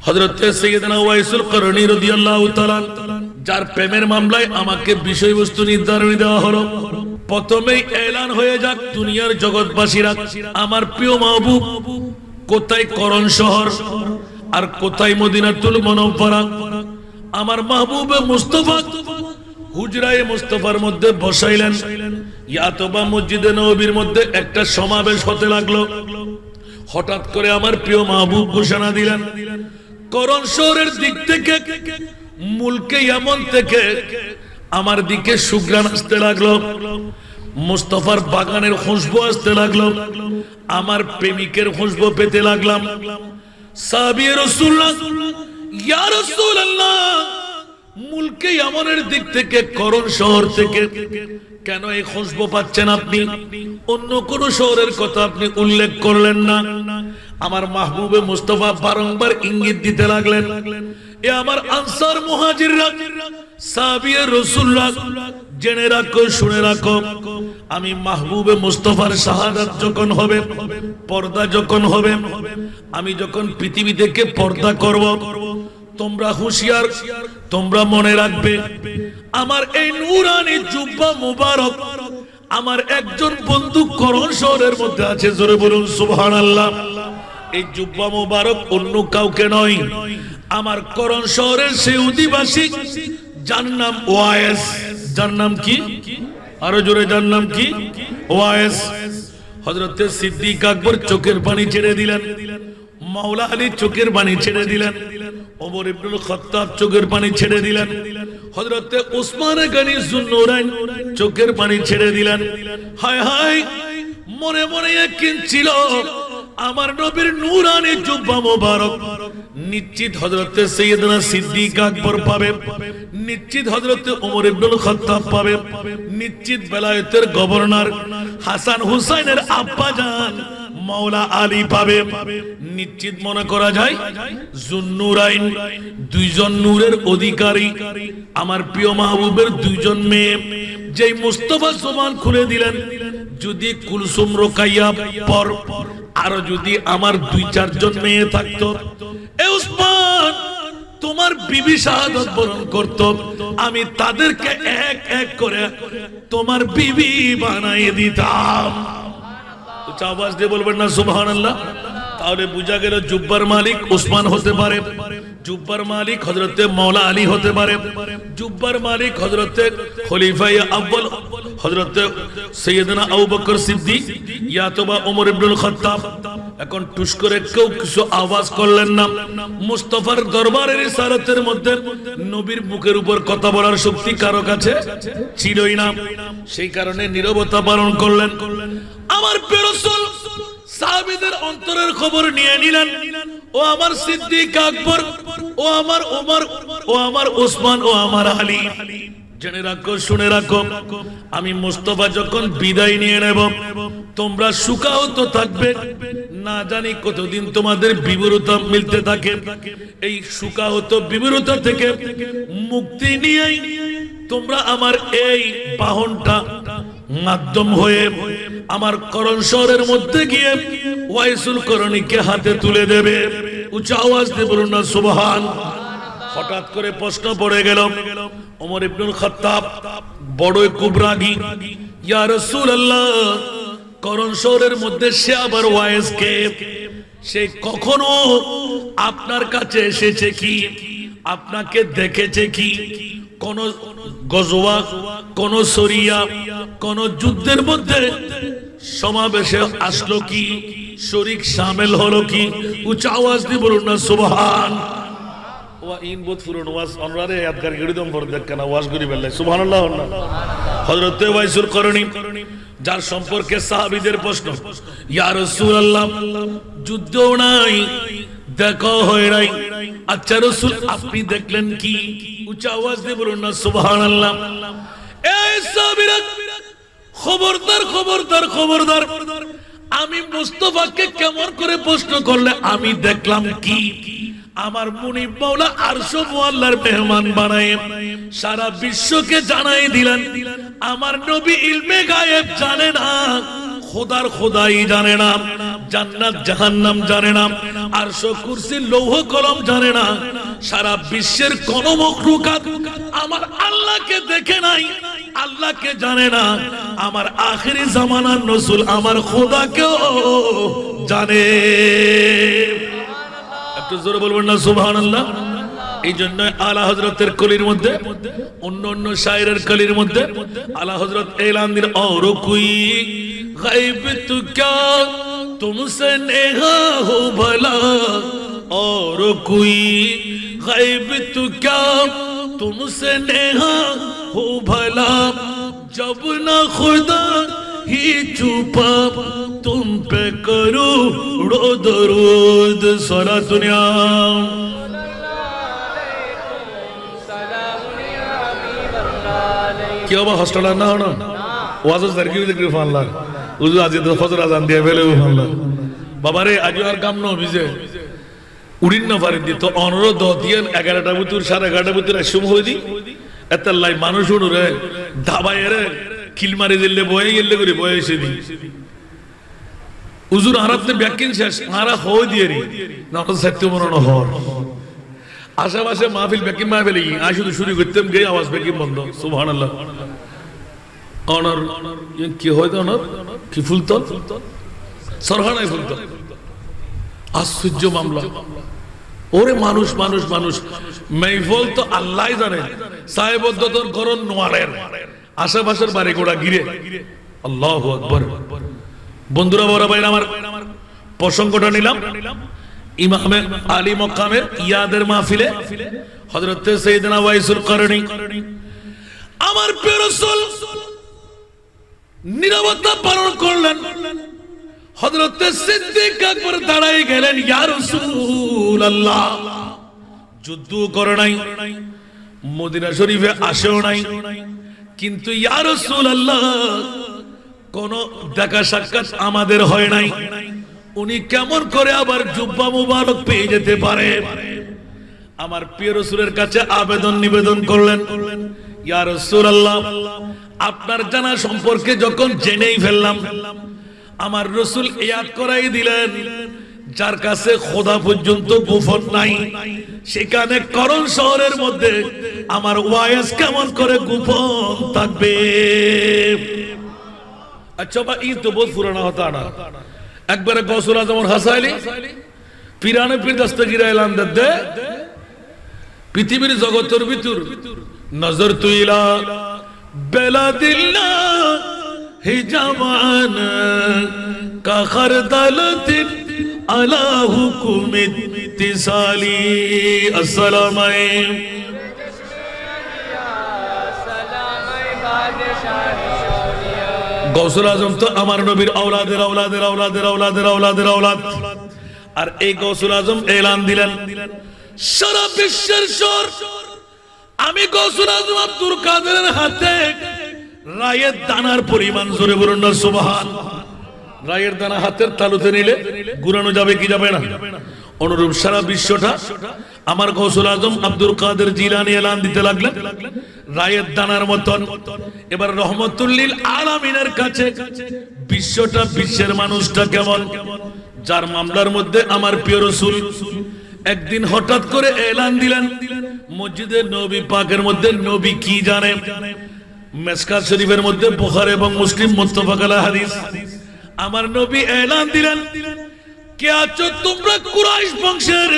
হযরত সাইয়েদনা ওয়াইসুল করনী রাদিয়াল্লাহু তাআলা, যার প্রেমের মামলায় আমাকে বিষয়বস্তু নির্ধারণ দেওয়া হলো। প্রথমেই এলান হয়ে যাক দুনিয়ার জগৎবাসীরা, আমার প্রিয় মাহবুব কোথায় করণ শহর আর কোথায় মদিনাতুল মুনাওয়ারা। আমার মাহবুবে মুস্তাফা হুজরায়ে মুস্তাফার মধ্যে বসাইলেন, ইয়াতবা মসজিদে নববীর মধ্যে একটা সমাবেশ হতে লাগলো। হঠাৎ করে আমার প্রিয় মাহবুব ঘোষণা দিলেন, করণ শহরের দিক থেকে, মুলকে ইয়ামান থেকে আমার দিকে সুঘ্রাণ আসতে লাগলো, মুস্তাফার বাগানের খুশবু আসতে লাগলো, আমার প্রেমিকের খুশবু পেতে লাগলাম। সাহাবী রাসূলুল্লাহ, ইয়া রাসূলুল্লাহ, মুলকে ইয়ামানের দিক থেকে, করণ শহর থেকে কেন এই খুশবু পাচ্ছেন আপনি? অন্য কোন শহরের কথা আপনি উল্লেখ করলেন না। আমার মাহবুবে মুস্তাফা বারংবার ইঙ্গিত দিতে লাগলেন, এ আমার আনসার মুহাজিররা, সাহাবী রাসূলুল্লাহ, জেনে রাখো, শুনে রাখো, আমি মাহবুবে মুস্তাফার শাহাদাত যখন হবে, পর্দা যখন হবে, আমি যখন পৃথিবী থেকে পর্দা করব, তোমরা হুঁশিয়ার, তোমরা মনে রাখবে, আমার এই নূরানি জুব্বা মুবারক আমার একজন বন্ধু করণ শহরের মধ্যে আছে। জোরে বলুন সুবহানাল্লাহ। এই জুব্বা মুবারক অন্য কাউকে নয়, আমার করণ শহরের সেই অধিবাসী, যার নাম ওয়াইস। যার নাম কি? আরো জোরে, যার নাম কি? ওয়াইস। হযরত সিদ্দিক আকবর চোখের পানি ছেড়ে দিলেন, মাওলা আলী চোখের পানি ছেড়ে দিলেন, ওমর ইবনুল খাত্তাব চোখের পানি ছেড়ে দিলেন, হযরত উসমান গনি যুন্নুরাইন চোখের পানি ছেড়ে দিলেন। হায় হায়, মনে মনে ইয়াকিন ছিল আমার নবীর নূরানি জুব্বা মোবারক নিশ্চিত হযরত সাইয়েদনা সিদ্দিক আকবর পাবে, নিশ্চিত হযরত ওমর ইবনুল খাত্তাব পাবে, নিশ্চিত বেলায়েতের গভর্নর হাসান হুসাইনের আব্বা জান মাওলা আলী পাবে। নিশ্চিত মনে করা যায় যুন্নুরাইন, দুইজন নূরের অধিকারী, আমার প্রিয় মাহবুবের দুইজন মেয়ে, যেই মুস্তাফা জবান খুলে দিলেন, যদি কুলসুম রোকাইয়া পর আরো যদি আমার দুই চারজন মেয়ে থাকতো, এ উসমান তোমার বিবি শাহাদাত বরণ করত, আমি তাদেরকে এক এক করে তোমার বিবি বানাই দিতাম। আওয়াজ দিয়ে বলবেন না সুবহানাল্লাহ? তাহলে বুঝা গেল জুব্বার মালিক উসমান হতে পারে, জুব্বার মালিক হযরতে মাওলা আলী হতে পারে, জুব্বার মালিক হযরতে খলিফা আউয়াল হযরতে সাইয়েদনা আবু বকর সিদ্দিক ইয়াতবা ওমর ইবনুল খাত্তাব। এখন টুস করে কেউ কিছু আওয়াজ করলেন না। মুস্তাফার দরবারের ইশারাতের মধ্যে নবীর মুখের উপর কথা বলার শক্তি কারো কাছে ছিলই না, সেই কারণে নীরবতা পালন করলেন। আমার প্রিয় রাসূল সাহাবীদের অন্তরের খবর নিয়ে নিলেন, ও আমার সিদ্দিক আকবর, ও আমার ওমর, ও আমার ওসমান, ও আমার আলী, জেনে রাখো, শুনে রাখো, আমি মুস্তাফা যখন বিদায় নিয়ে নেব, তোমরা সুখাহত থাকবে, না জানি কতদিন তোমাদের বিবরতা মিলতে থাকে। এই সুখাহত বিবরতা থেকে মুক্তি নিয়েই তোমরা আমার এই বাহনটা মাধ্যম হয়ে আমার করণ শহরের মধ্যে গিয়ে ওয়াইসুল করণীকে হাতে তুলে দেবে। উচ্চ আওয়াজ দিয়ে বলুন না সুবহান। হঠাৎ করে প্রশ্ন পড়ে গেল, ওমর ইবনুল খাত্তাব বড়ই খুব রাগী, ইয়া রাসূলুল্লাহ, করণ শহরের মধ্যে সে আবার ওয়াইস কে? সে কখনো আপনার কাছে এসেছে কি? আপনাকে দেখেছে কি? কোন গজওয়া, কোন সরিয়া, কোন যুদ্ধের মধ্যে সমাবেশে আসলো কি? শরীক শামিল হলো কি? উচ্চ আওয়াজ দিয়ে বলুন না সুবহান। ওয়া ইন বুত ফুরুন ওয়াজ অনরারে ইয়াদগার গড়িদম পড় দেখনা ওয়াজ করি বললে সুবহানাল্লাহ। হযরত ওয়াইসুল করণী, যার সম্পর্কে সাহাবীদের প্রশ্ন, ইয়া রাসূলুল্লাহ, যুদ্ধ নাই, দেখা হয় নাই, আচ্ছা রাসূল আপনি দেখলেন কি? উচ্চ আওয়াজ দিয়ে বলুন না সুবহানাল্লাহ। এই সাহাবীরা, খবরদার খবরদার খবরদার, আমি মুস্তাফাকে কেমন করে প্রশ্ন করলে আমি দেখলাম কি? আমার মুনিব মাওলা আরশ মুআল্লার মেহমান বানায় সারা বিশ্বকে জানাই দিলেন, আমার নবী ইলমে গায়েব জানে না, খোদার খোদাই জানে না, জান্নাত জাহান্নাম জানে না, আরশ কুরসি লৌহ কলম জানে না, সারা বিশ্বের কোন মখলুকাত আমার আল্লাহকে দেখে নাই, আল্লাহকে জানে না। আমার আখিরি জামানার রাসূল আমার খোদাকেও জানে। একটু জোরে বলবেন না সুবহানাল্লাহ। এই জন্য আলা হযরতের কলির মধ্যে, অন্য অন্য শায়েরের কলির মধ্যে আলা হযরত এলান দিন, और कोई गायब तू क्या तुमसे नेहा हो भला, और कोई गायब तू क्या तुमसे नेहा हो भला, जब ना खुदा ही छुपा तुम पे करोड़ो दरूद सारा दुनिया। কি হবে হস্টেলার না হনো ওয়াজের সার্কিট দেখি ফানলা উজু আজি তো ফজর আজান দিয়ে ফেলে ফানলা বাবারে আজি আর কাম ন বিজে উড়িন না পারি দি তো অনুরোধ দিয়েন 11টা বুতুর 11:30 বুতুর আসুম হই দি এতলাই মানুষ উড়ে ধাবায় রে কিলমারি দিলে বয়ে গেলে করে বয়েছে দি উজুর আরাতে ব্যাকিং শেষ মারা হই দিয়ে রি না তো সত্য মনে হর আশেপাশে মাহফিল ব্যাকিং মাহফিল আই শুধু শুরু করতেম গিয়ে আওয়াজ ব্যাকিং বন্ধ। সুবহানাল্লাহ। অনর কি হয় অনর কি ফুলতল সরহানাই ফুলতল আশ্চর্য মামলা। ওরে মানুষ মানুষ মানুষ মাইফল তো আল্লাহই জানে। সাহেবদ্দতর করণ নোয়ারের আশেপাশের বাড়ি গোড়া গিরে। আল্লাহু আকবার। বন্ধুরা বড় ভাইরা আমার প্রসঙ্গটা নিলাম ইমামে আলী মকামের ইয়াদের মাহফিলে হযরত সাইয়েদনা ওয়াইসুল করনী আমার প্রিয় রাসূল নীরবতা পালন করলেন। হযরত সিদ্দিক আকবর দাঁড়ায় গেলেন, ইয়া রাসূলুল্লাহ, যুদ্ধ করে নাই, মদিনা শরীফে আসেও নাই, কিন্তু ইয়া রাসূলুল্লাহ কোন দেখা সাক্ষাৎ আমাদের হয় নাই, উনি কেমন করে আবার জুব্বা মুবারক পেয়ে যেতে পারে? আমার প্রিয় রাসূলের কাছে আবেদন নিবেদন করলেন, ইয়া রাসূলুল্লাহ, আপনার জানা সম্পর্কে যখন জেনেই ফেললাম, আমার রাসূল ইয়াদ করাই দিলেন, যার কাছে খোদা পর্যন্ত গোপন নাই, সেখানে করণ শহরের মধ্যে আমার ওয়াইস কেমন করে গোপন থাকবে? আচ্ছা বা ই তো বহুত পুরানা হতা না। একবারে গৌসুল আজম হাসাইলি পিরানে পীর দস্তগীর এলান দে পৃথিবীর জগতের ভিতর নজর তুইলা বেলাদিল্লা হি জামান কা খরদালতিন আলা হুকুম ইত্তিসালি। আসসালামু আলাইকুম। গৌসুল আজম তো আমার নবীর আওলাদের আওলাদের আওলাদের আওলাদের আওলাদের আওলাদ। আর এই গৌসুল আজম এলান দিলেন, সারা বিশ্বের স্বর আমি গৌসুল আজম আব্দুল কাদেরের হাতে রায়ের দানার পরিমাণ, জোরে বলুন না সুবহান। রায়ের দানা হাতের তালুতে নিলে গুরানো যাবে কি যাবে না? অনুরূপ সারা বিশ্বটা আমার গৌসুল আজম আব্দুল কাদের জিলানী এলান দিতে লাগলেন রায়ের দানার মতন। এবার রহমতুল লিল আলামিনের কাছে বিশ্বটা, বিশ্বের মানুষটা কেমন? যার মামলার মধ্যে আমার প্রিয় রাসূল একদিন হঠাৎ করে এলান দিলেন, মসজিদে নবী পাকের মধ্যে নবী কি জানে? মিশকাত শরীফের মধ্যে বুখারী এবং মুসলিম মুত্তাফাক আলাইহি হাদিস। আমার নবী এলান দিলেন, কে আছো তোমরা কুরাইশ বংশের?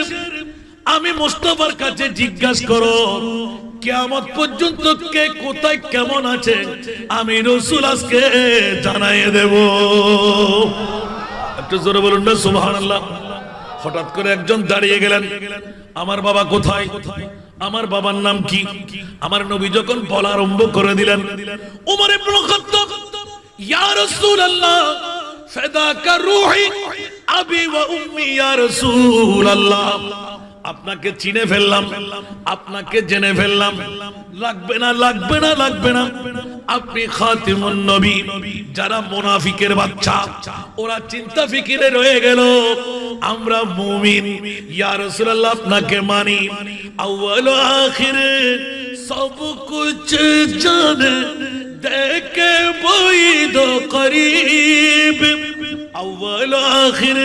আমি মুস্তাফার কাছে জিজ্ঞাসা করো কিয়ামত পর্যন্ত কে কোথায় কেমন আছে, আমি রাসূল আজকে জানাইয়ে দেব। একটু জোরে বলুন না সুবহানাল্লাহ। হঠাৎ করে একজন দাঁড়িয়ে গেলেন, আমার বাবা কোথায়? আমার বাবার নাম কি? আমার নবী যখন বলা আরম্ভ করে দিলেন, ওমর ইবনে খাত্তাব, ইয়া রাসূলুল্লাহ ফাদাকা রূহি আবি ওয়া উম্মি, ইয়া রাসূলুল্লাহ আপনাকে চিনে ফেললাম, আপনাকে জেনে ফেললাম, লাগবে না লাগবে না লাগবে না, আপনি খাতিমুন নবী। যারা মুনাফিকের বাচ্চা ওরা চিন্তা ফিকিরে রয়ে গেল, আমরা মুমিন, ইয়া রাসূলুল্লাহ আপনাকে মানি, আউয়াল আখির সব কুছ জানে দেখে বইদ করিব, अव्वल आखिर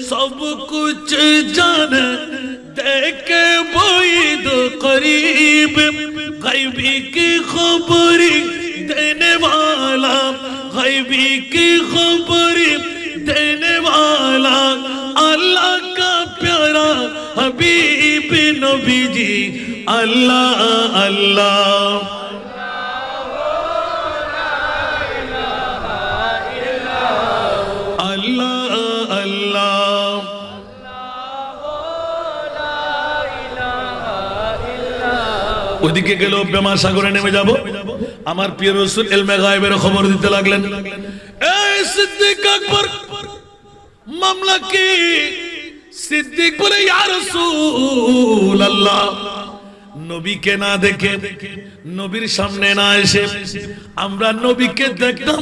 सब कुछ जाने देखे बोईद करीब गैबी की खबरी देने वाला गैबी की खबरी देने वाला अल्लाह का प्यारा हबीब नबी जी अल्लाह अल्लाह ওদিকে গেল বেমার সাগরে নেমে যাব আমার প্রিয় রাসূল ইলমে গায়বের খবর দিতে লাগলেন এই সিদ্দিক আকবর মামলা কি সিদ্দিক বলে ইয়া রাসূলুল্লাহ নবীকে না দেখে নবীর সামনে না এসে আমরা নবীকে দেখলাম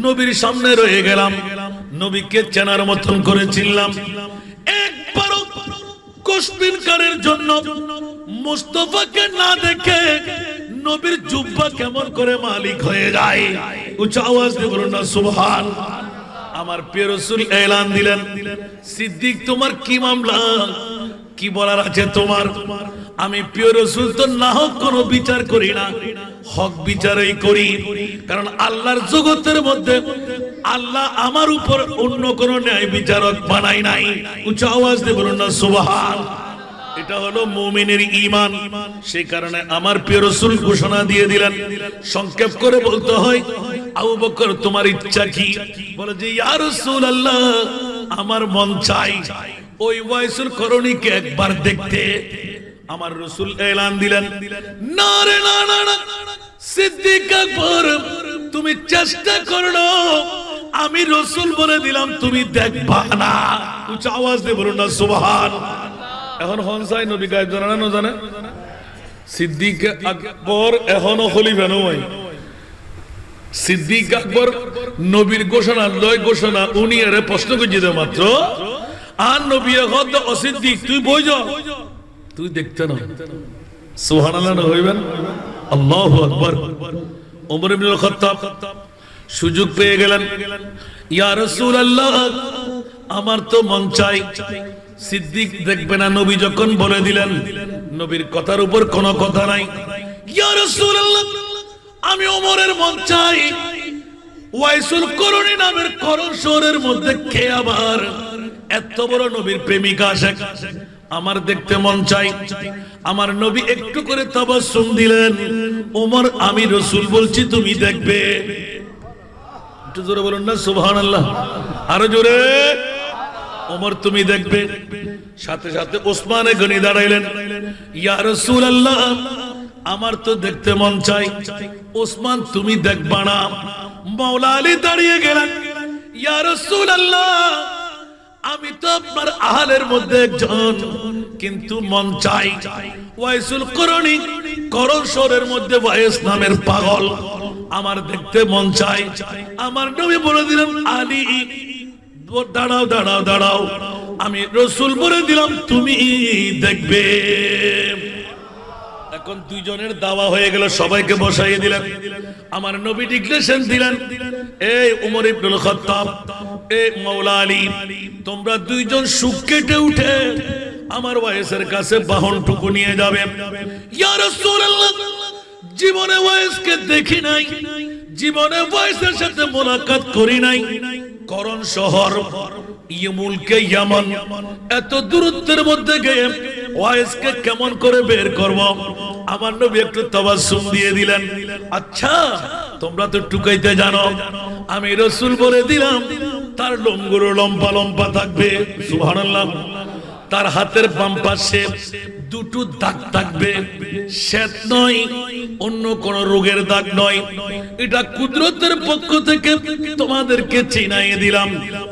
নবীর সামনে রয়ে গেলাম নবীকে চেনার মতন করে চিনলাম একবারও কোশবিনকারের জন্য মুস্তাফাকে না দেখে নবীর জুব্বা কেমন করে মালিক হয়ে যায় উচ্চ আওয়াজ দিয়ে বলুন না সুবহান আমার প্রিয় রাসূল এলান দিলেন সিদ্দিক তোমার কি মামলা কি বলার আছে তোমার আমি প্রিয় রাসূল তো না হক কোনো বিচার করি না হক বিচারই করি কারণ আল্লাহর জগতের মধ্যে আল্লাহ আমার উপর অন্য কোনো ন্যায় বিচারক বানাই নাই উচ্চ আওয়াজ দিয়ে বলুন না সুবহান এটা হলো মুমিনের ঈমান সেই কারণে আমার প্রিয় রাসূল ঘোষণা দিয়ে দিলেন সংক্ষেপ করে বলতে হয় আবু বকর তোমার ইচ্ছা কি বলে যে ইয়া রাসূলুল্লাহ আমার মন চাই ওই ওয়াইসুল করণীকে একবার দেখতে আমার রাসূল এলান দিলেন না রে না না না সিদ্দিক আকবর তুমি চেষ্টা করো আমি রাসূল বলে দিলাম তুমি দেখবা না উচ্চ আওয়াজ দিয়ে বলুন না সুবহান এখন হনসাই নবী গায়েব জানে না জানে সিদ্দিক আকবর এখনো খলিফা নয় সিদ্দিক আকবর নবীর ঘোষণা লয় ঘোষণা উনি এর প্রশ্ন করছে মাত্র আর নবী এখন অসিদ্দিক তুই বই যা তুই দেখতে না সুবহানাল্লাহ না হইবেন আল্লাহু আকবার ওমর ইবনে খাত্তাব সুযোগ পেয়ে গেলেন ইয়া রাসূলুল্লাহ আমার তো মন চাই সিদ্দিক দেখবে না নবী যখন বলে দিলেন নবীর কথার উপর কোনো কথা নাই ইয়া রাসূলুল্লাহ আমি ওমরের মন চাই ওয়াইসুল করণী নামের করণ শহরের মধ্যে কে আবার এত বড় নবীর প্রেমিকা আশেক আমার দেখতে মন চাই আমার নবী একটু করে তাবাসসুম দিলেন ওমর আমি রাসূল বলছি তুমি দেখবে একটু জোরে বলুন না সুবহানাল্লাহ আরো জোরে ওমর তুমি দেখবে সাথে সাথে ওসমানে গনি দাঁড়াইলেন ইয়া রাসূলুল্লাহ আমার তো দেখতে মন চাই ওসমান তুমি দেখবা না মাওলা আলী দাঁড়িয়ে গেলেন ইয়া রাসূলুল্লাহ আমি তো আপনার আহলের মধ্যে একজন কিন্তু মন চাই ওয়াইসুল করণী করণ শহরের মধ্যে ওয়াইস নামের পাগল আমার দেখতে মন চাই আমার নবী বলে দিলেন আলী দাঁড়াও দাঁড়াও দাঁড়াও আমি রাসূল বলে দিলাম তুমি দেখবে এখন দুইজনের দাওয়া হয়ে গেল সবাইকে বসাইয়ে দিলেন আমার নবী ডিক্লেরেশন দিলেন এই ওমর ইবনে খাত্তাব এই মাওলা আলী তোমরা দুইজন সুখ কেটে উঠে আমার ওয়াইসের কাছে বাহনটুকু নিয়ে যাবে ইয়া রাসূলুল্লাহ জীবনে ওয়াইসকে দেখি নাই জীবনে ওয়াইসের সাথে মোলাকাত করি নাই করণ শহর মুলকে ইয়ামান এত দূরত্বের মধ্যে গিয়ে ওয়াইসকে কেমন করে বের করব আমার নবী একটু তাবাসসুম দিয়ে দিলেন আচ্ছা তোমরা তো টুকাইতে জানো আমি রাসূল বলে দিলাম তার লোমগুলো লম্বা লম্বা থাকবে সুবহানাল্লাহ তার হাতের বাম পাশে দুটো দাগ থাকবে শ্বেত নয় অন্য কোন রোগের দাগ নয় এটা কুদরতের পক্ষ থেকে তোমাদেরকে চিনাইয়ে দিলাম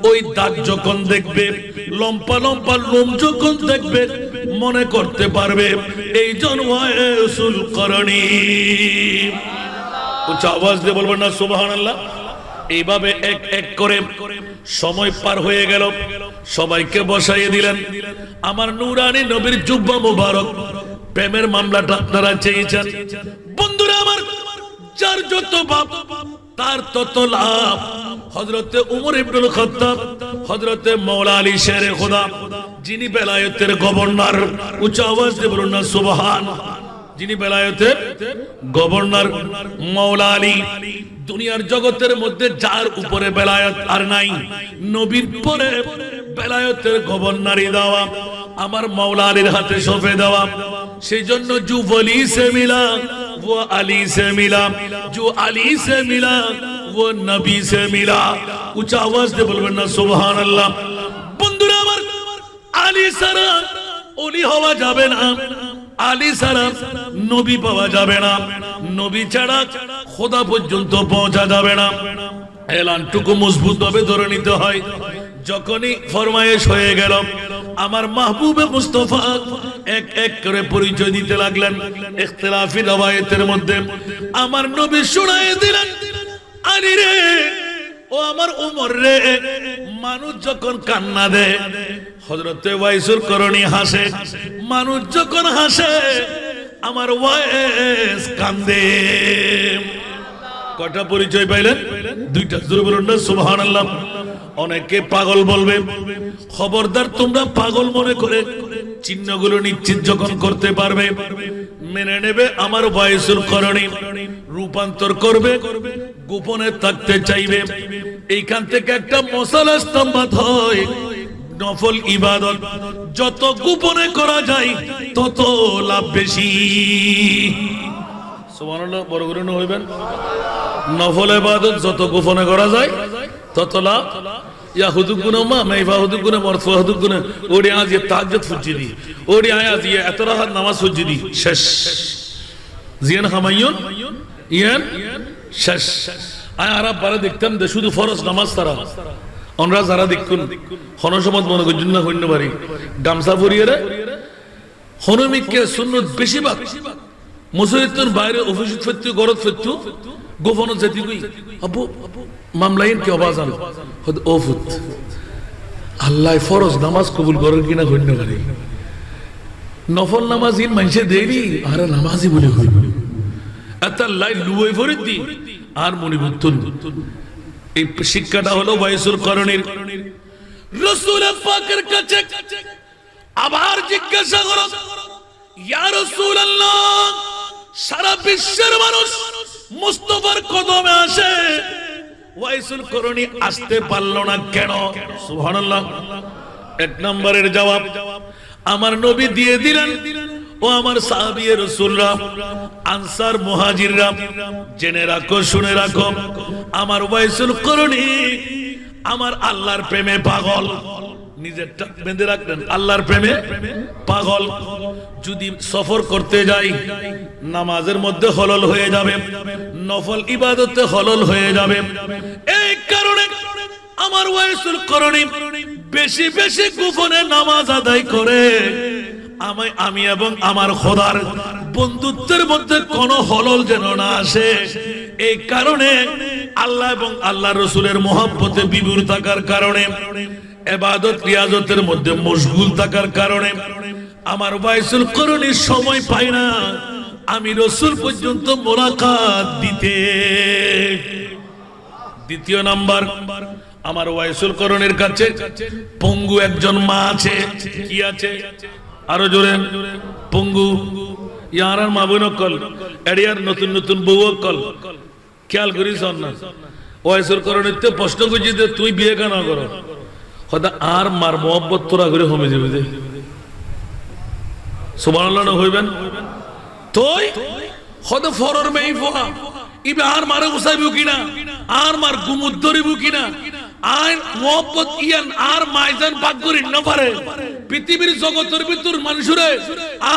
ওই দাগ যখন দেখবে লম্বা লম্বা লোম যখন দেখবে মনে করতে পারবে এই ওয়াইসুল করণী উচ্চ আওয়াজ দিয়ে বলবেন না সুবহানাল্লাহ এইভাবে এক এক করে সময় পার হয়ে গেল সবাইকে বসাইয়ে দিলেন আমার নূরানী নবীর জুব্বা মুবারক প্রেমের মামলাটা আপনারা চেয়েছেন বন্ধুরা আমার যার যত বাপ তার তত লাভ হযরতে উমর ইবনুল খাত্তাব, হযরতে মাওলা আলী শেরে খোদা, যিনি বেলায়েতের গভর্নর, উচ্চ আওয়াজ দিয়ে বলুন না সুবহান। যিনি বেলায়েতের গভর্নর মাওলা আলী, দুনিয়ার জগতের মধ্যে যার উপরে বেলায়েত আর নাই, নবীর পরে বেলায়েতের গভর্নরই দেওয়া আমার মাওলা আলীর হাতে সঁপে দেওয়া। সেই জন্য জু ওয়ালি সে মিলা वो अली से मिला, जो अली से मिला वो नबी से मिला। উচ্চ আওয়াজ দিয়ে বলবেন না সুবহানাল্লাহ। বন্ধুরা আমার, আলী ছাড়া ওলি হওয়া যাবে না, আলী ছাড়া নবী পাওয়া যাবে না, নবী ছাড়া খোদা পর্যন্ত পৌঁছা যাবে না। এলানটুকু মজবুত ভাবে ধরে নিতে হয়। যখনই ফরমায়েশ হয়ে গেল, আমার মাহবুবে মুস্তাফা এক এক করে পরিচয় দিতে লাগলেন ইখতিলাফি রওয়ায়াতের মধ্যে। আমার নবী শুনায়ে দিলেন, আলী রে, ও আমার উমর রে। মানুষ যখন কান্না দেয় হযরতে ওয়াইসুল করণী হাসে, মানুষ যখন হাসে আমার ওয়াইস কান্দে। কয়টা পরিচয় পাইলেন? দুইটা। জোরে বলুন না সুবহানাল্লাহ। অনেকে পাগল বলবে, খবরদার তোমরা পাগল মনে করে চিহ্নগুলো নিশ্চিত যখন করতে পারবে, মেনে নেবে আমার ওয়াইসুল করণী, রূপান্তর করবে, গোপনে থাকতে চাইবে। এইখান থেকে একটা মশালা স্তম্ভাত হয়, নফল ইবাদত যত গোপনে করা যায় তত লাভ বেশি। সুবহানাল্লাহ, বড় করে হইবেন। নফল ইবাদত যত গোপনে করা যায় তত লাভ। ইয়া হুদুগুনা মা মাইফা হুদুগুনা মরফা হুদুগুনা ওড়ি আজ ইয়ে তাহাজ্জুদ ফুজিদি, ওড়ি আয়াজ ইয়ে এত রাহাত নামাজ ফুজিদি শেষ। জিয়ান হামায়ুন ইয়ান শেষ। আয় আরব বারে দেখতাম যে শুধু ফরজ নামাজ তারা অনরা যারা দেখুন হনসমত মনে করছেন না হইন্য বাড়ি গামছা পরিয়ে রে হনমিককে সুন্নত বেশিরভাগ মুসলিমদের বাইরে অফিস ফেতু গরত ফেতু গোপন জাতি কই আবু মামলাইন কি আওয়াজ আলো হদ ওফুত আল্লাহ ফরজ নামাজ কবুল করেন কিনা হইন্য বাড়ি নফল নামাজ ইন মানুষে দেরি আর নামাজই বলে হইল এত লাই লুয়ে ফরিদি আর মনিবুত্তুন। এই শিক্ষাটা হলো ওয়াইসুল করণীর। রাসূল পাকের কাছে আবার জিজ্ঞাসা করো, ইয়া রাসূলুল্লাহ, সারা বিশ্বের মানুষ মুস্তাফার কদমে আসে, ওয়াইসুল করণী আসতে পারলো না কেন? সুবহানাল্লাহ। এক নম্বরের জবাব আমার নবী দিয়ে দিলেন। ও আমার সাহাবী রাসূলরা, আনসার মুহাজিররা, জেনে রাখো, শুনে রাখো, আমার ওয়াইসুল করণী আমার আল্লাহর প্রেমে পাগল। নিজেরটা বেঁধে রাখলেন, আল্লাহর প্রেমে পাগল। যদি সফর করতে যাই নামাজের মধ্যে হলল হয়ে যাবে, নফল ইবাদতে হলল হয়ে যাবে। এই কারণে আমার ওয়াইসুল করণী বেশি বেশি গোপনে নামাজ আদায় করে আমি এবং আমার খোদার বন্ধুত্বের মধ্যে কোনো হলল যেন না আসে। এই কারণে আল্লাহ এবং আল্লাহ রসুলের মহব্বতে বিভোর থাকার কারণে, ইবাদত রিয়াজতের মধ্যে মশগুল থাকার কারণে আমার ওয়াইসুল করণীর সময় পাই না আমি রসুল পর্যন্ত মোলাকাত দিতে। দ্বিতীয় নাম্বার, আমার ওয়াইসুল করণীর কাছে পঙ্গু একজন মা আছে। কি আছে? আরো জোরে, পঙ্গু। ইয়ার মা বোন কল এরিয়ার নতুন নতুন বউ কল খেয়াল করিস না। ওয়াইসুল করণীতে প্রশ্ন করছি যে তুই বিয়ে কেন করো? হয়তো আর মার মোহব্বত তোরা করে হমে যাবে যে সুবহানাল্লাহ হইবেন তুই হয়তো ফরর মেই ফোয়া ইবে আর মারে উসাইবু কিনা, আর মার গুমুদ ধরিবু কিনা, আর মোহব্বত ইয়ান আর মাইজান পাক করি না পারে পৃথিবীর জগতের ভিতর মানুষরে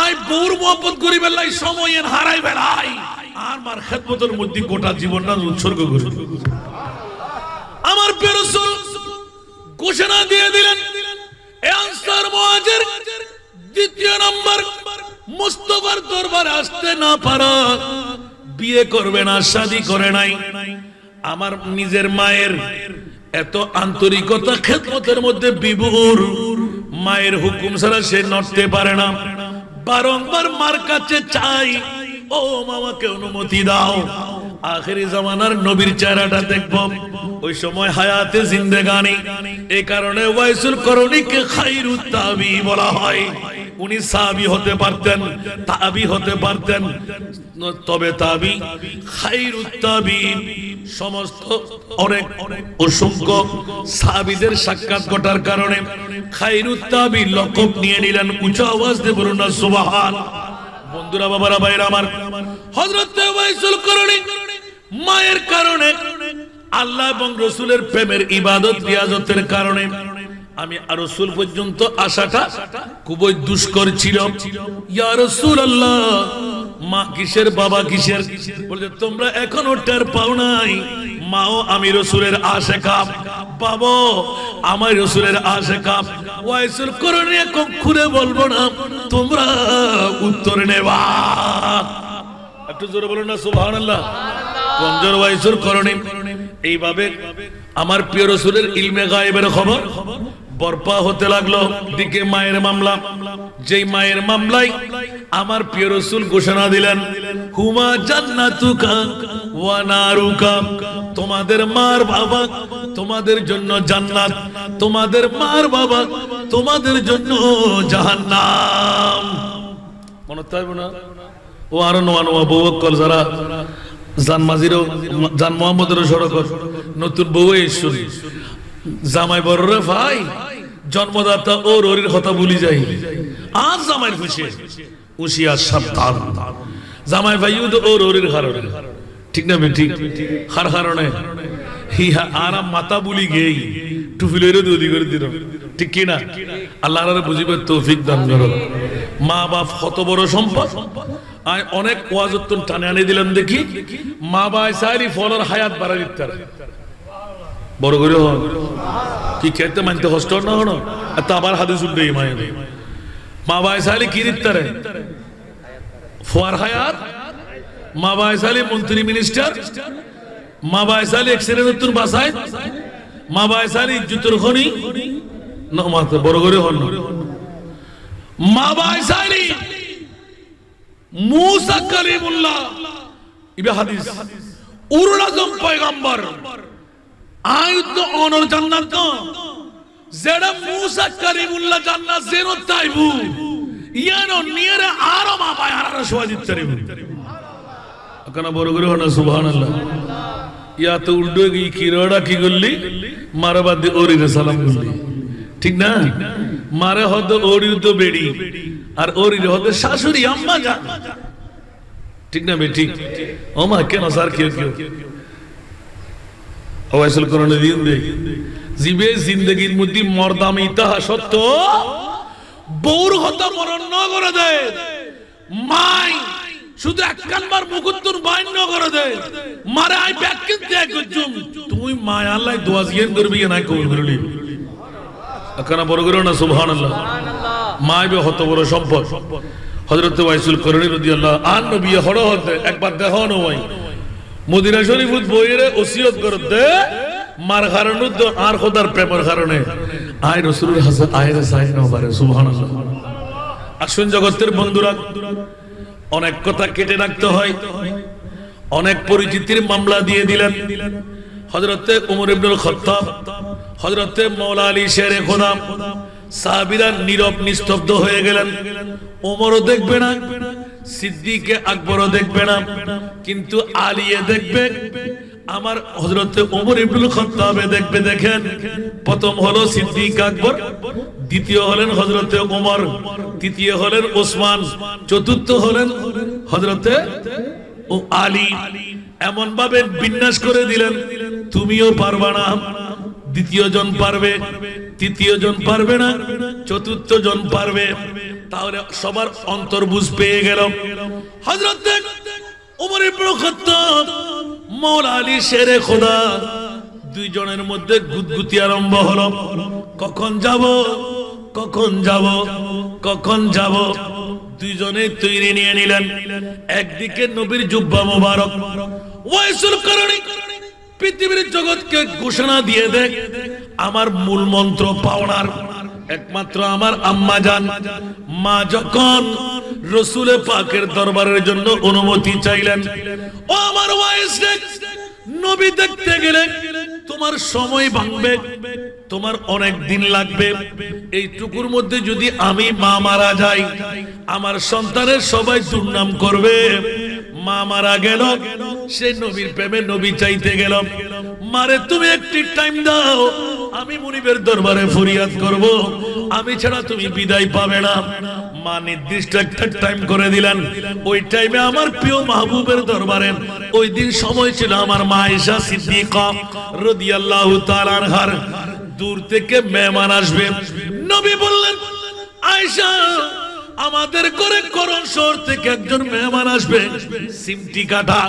আই বউর মোহব্বত করি বেলাই সময় হারাই বেলাই আর মার খেদমতের মধ্যে গোটা জীবনটা উৎসর্গ করি। আমার প্রিয় রাসূল ঘোষণা দিয়ে দিলেন, আনসার মুহাজির দ্বিতীয় নম্বর মুস্তাফার দরবারে আসতে না পারা বিয়ে করবে না, শাদী করে নাই। আমার নিজের মায়ের এত আন্তরিকতা খেদমতের মধ্যে বিভোর, মায়ের হুকুম ছাড়া সে নড়তে পারে না। বারংবার মার কাছে চাই, ও মামাকে অনুমতি দাও, আখেরি জামানার নবীর চেহারাটা দেখব, ওই সময় হায়াতে জিন্দেগানি। এই কারণে ওয়াইসুল করণীকে খায়রুত তাবি বলা হয়। উনি সাহাবী হতে পারতেন, তাবি হতে পারতেন, তবে তাবি খায়রুত তাবি। সমস্ত অনেক অসংখ্য সাহাবীদের সাক্ষাৎ ঘটার কারণে খায়রুত তাবি লকব নিয়ে নিলেন। উঁচু আওয়াজ দিয়ে বলুন না সুবহান। বন্ধুরা, বাবারা, ভাইরা আমার, হযরত ওয়াইসুল করণী মায়ের কারণে, আল্লাহ এবং রাসূলের প্রেমের ইবাদত রিয়াজতের কারণে আমি আর রাসূল পর্যন্ত আসাটা খুবই দুষ্কর ছিল। ইয়া রাসূলুল্লাহ, মা কিসের বাবা কিসের, বলে তোমরা এখনো টের পাও নাই? মাও আমি রাসূলের আশিকা, বাবা আমার রাসূলের আশিকা। ওয়াইসুল করণী এখন খুলে বলবো না, তোমরা উত্তর নেবা। একটু জোরে বলুন না সুবহানাল্লাহ। কমজোর ওয়াইসুল করণী এইভাবে আমার প্রিয় রাসূলের ইলমে গায়েবের খবর বরপা হতে লাগলো। দিকে মায়ের মামলা, যেই মায়ের মামলায় আমার প্রিয় রাসূল ঘোষণা দিলেন, হুমা জান্নাতুকা ওয়া নারুকা, তোমাদের মার বাবা তোমাদের জন্য জান্নাত, তোমাদের মার বাবা তোমাদের জন্য জাহান্নাম। মনে থাকবে না? ও আরো নোয়া নোয়া বউ কল যারা জান মাঝিরও জান মোহাম্মদেরও সড়ক নতুন বউ শুনি জামাই বড় রে ভাই, জন্মদাতা ওর ওর কথা ভুলি যাই। আর জামাই খুশি উশিয়া সাবধান, জামাই ভাই ওর ওর কারণে, ঠিক না? ঠিক হার কারণে হিয়া আরাম মাথা বুলি গেই টুফিলের দুদি করে দিল, ঠিক কি না? আল্লাহর বুঝিবে তৌফিক দান করো। মা বাপ কত বড় সম্পদ। আয় অনেক ওয়াজত টানে আনে দিলাম দেখি, মা বাই সারি ফলর হায়াত বাড়া দিতে বড় করে হন কি খেতে মানতে কষ্ট না হন। এত আবার হাদিস উঠবে মায়ের মা বাই সালি কি দিতে ফোয়ার হায়াত, মা বাই সালি মন্ত্রী মিনিস্টার, মা বাই সালি এক্সিডেন্ট বাসায়, মা বাই সালি ইজ্জতের খনি না মাত্র বড় করে হন। মা বাই সালি মুসা কালিমুল্লাহ ইবে হাদিস উরুল আজম পয়গম্বর আয়ুত অনর জান্নাত তো যেটা মুসা কালিমুল্লাহ জান্নাত জেনো তাইবু ইয়ানো নিয়ারে আরো মা বাই আরার শোয়া দিতে রিবু কেন বড় করে হন সুবহানাল্লাহ। ইয়া তো উল্টো কি কিরোড়া কি করলি মারাবাদ দি ওরিরে সালাম করলি, ঠিক না? মারে হতো ওরি তো বেড়ি আর ওরিরে হতো শাশুড়ি আম্মা জান, ঠিক না? ঠিক ও মা কেন স্যার কেউ কেউ ওয়াইসুল করণে দিন দে জিবে জিন্দগির মধ্যে মর্দাম ইতাহা সত্য বউর হতা মরণ ন করে দেয়, মাই শুধু একখানবার মুকুত্তুর বাইন ন করে দেয়, মারে আই ব্যাক কিনতে একজুম তুই মায় আল্লাহ দোয়া জিয়ান করবি না কবুল করলি আকানা বড় করে না সুবহানাল্লাহ। মাইবে হত বড় সম্পদ। হযরত ওয়াইসুল করণী রাদিয়াল্লাহু আন নবী হড় হতে একবার দেখো নয় মদিনা শরীফত বইরে ওসিয়ত করতে মার কারণে তো আর খোদার প্রেমের কারণে আয় রাসূলের হাসান আয়ের সাইন না পারে সুবহানাল্লাহ। আসুন জগতের বন্ধুরা, অনেক কথা কেটে রাখতে হয়, অনেক পরিচিতির মামলা দিয়ে দিলেন। হযরতে ওমর ইবনুল খাত্তাব, হযরতে মাওলা আলী শেরে খোদা, সাহাবীরা নীরব নিস্তব্ধ হয়ে গেলেন। ওমরও দেখবে না, সিদ্দিকে আকবরও দেখবে না, কিন্তু আলীয়ে দেখবে। আমার হযরতে ওমর ইবনুল খাত্তাবে দেখবে। দেখেন, প্রথম হলো সিদ্দিক আকবর, দ্বিতীয় হলেন হযরতে ওমর, তৃতীয় হলেন ওসমান, চতুর্থ হলেন হযরতে আলী। এমন ভাবে বিন্যাস করে দিলেন, তুমিও পারবা না, দ্বিতীয় জন পারবে, তৃতীয় জন পারবে না, চতুর্থ জন পারবে। তাহলে সবার অন্তর্বুঝ পেয়ে গেল। হযরত ওমর ইবনে খাত্তাব, মাওলা আলী শেরে খোদা, দুইজনের মধ্যে গুদগুতি আরম্ভ হলো। কখন যাব, কখন যাব, কখন যাব। দুইজনে তৈরি নিয়ে নিলেন। একদিকে নবীর জুব্বা মোবারক ওয়াইসুল করণী পৃথিবীর জগৎকে ঘোষণা দিয়ে দেখ, আমার মূল মন্ত্র পাওনার একমাত্র আমার আম্মা জান মা যখন রাসূল পাকের দরবারের জন্য অনুমতি চাইলেন, ও আমার ওয়াইস, নবী দেখতে গেলে তোমার সময় ভাঙবে, তোমার অনেক দিন লাগবে। এইটুকুর মধ্যে যদি আমি মা মারা যাই, আমার সন্তানের সবাই দুর্নাম করবে। মা মারা গেল, সেই নবীর প্রেমে নবী চাইতে গেল, মারে তুমি একটি টাইম দাও, আমি মুনিবের দরবারে ফরিয়াদ করব, আমি ছাড়া তুমি বিদায় পাবে না। মা নির্দিষ্ট একটা টাইম করে দিলেন। ওই টাইমে আমার প্রিয় মাহবুবের দরবারে ওই দিন সময় ছিল আমার মা আয়েশা সিদ্দিকা রাদিয়াল্লাহু তাআলা আনহার। দূর থেকে মেহমান আসবে, নবী বললেন, আয়েশা, আমাদের ঘরে করণ শহর থেকে একজন মেহমান আসবে, সিমটি কাটা,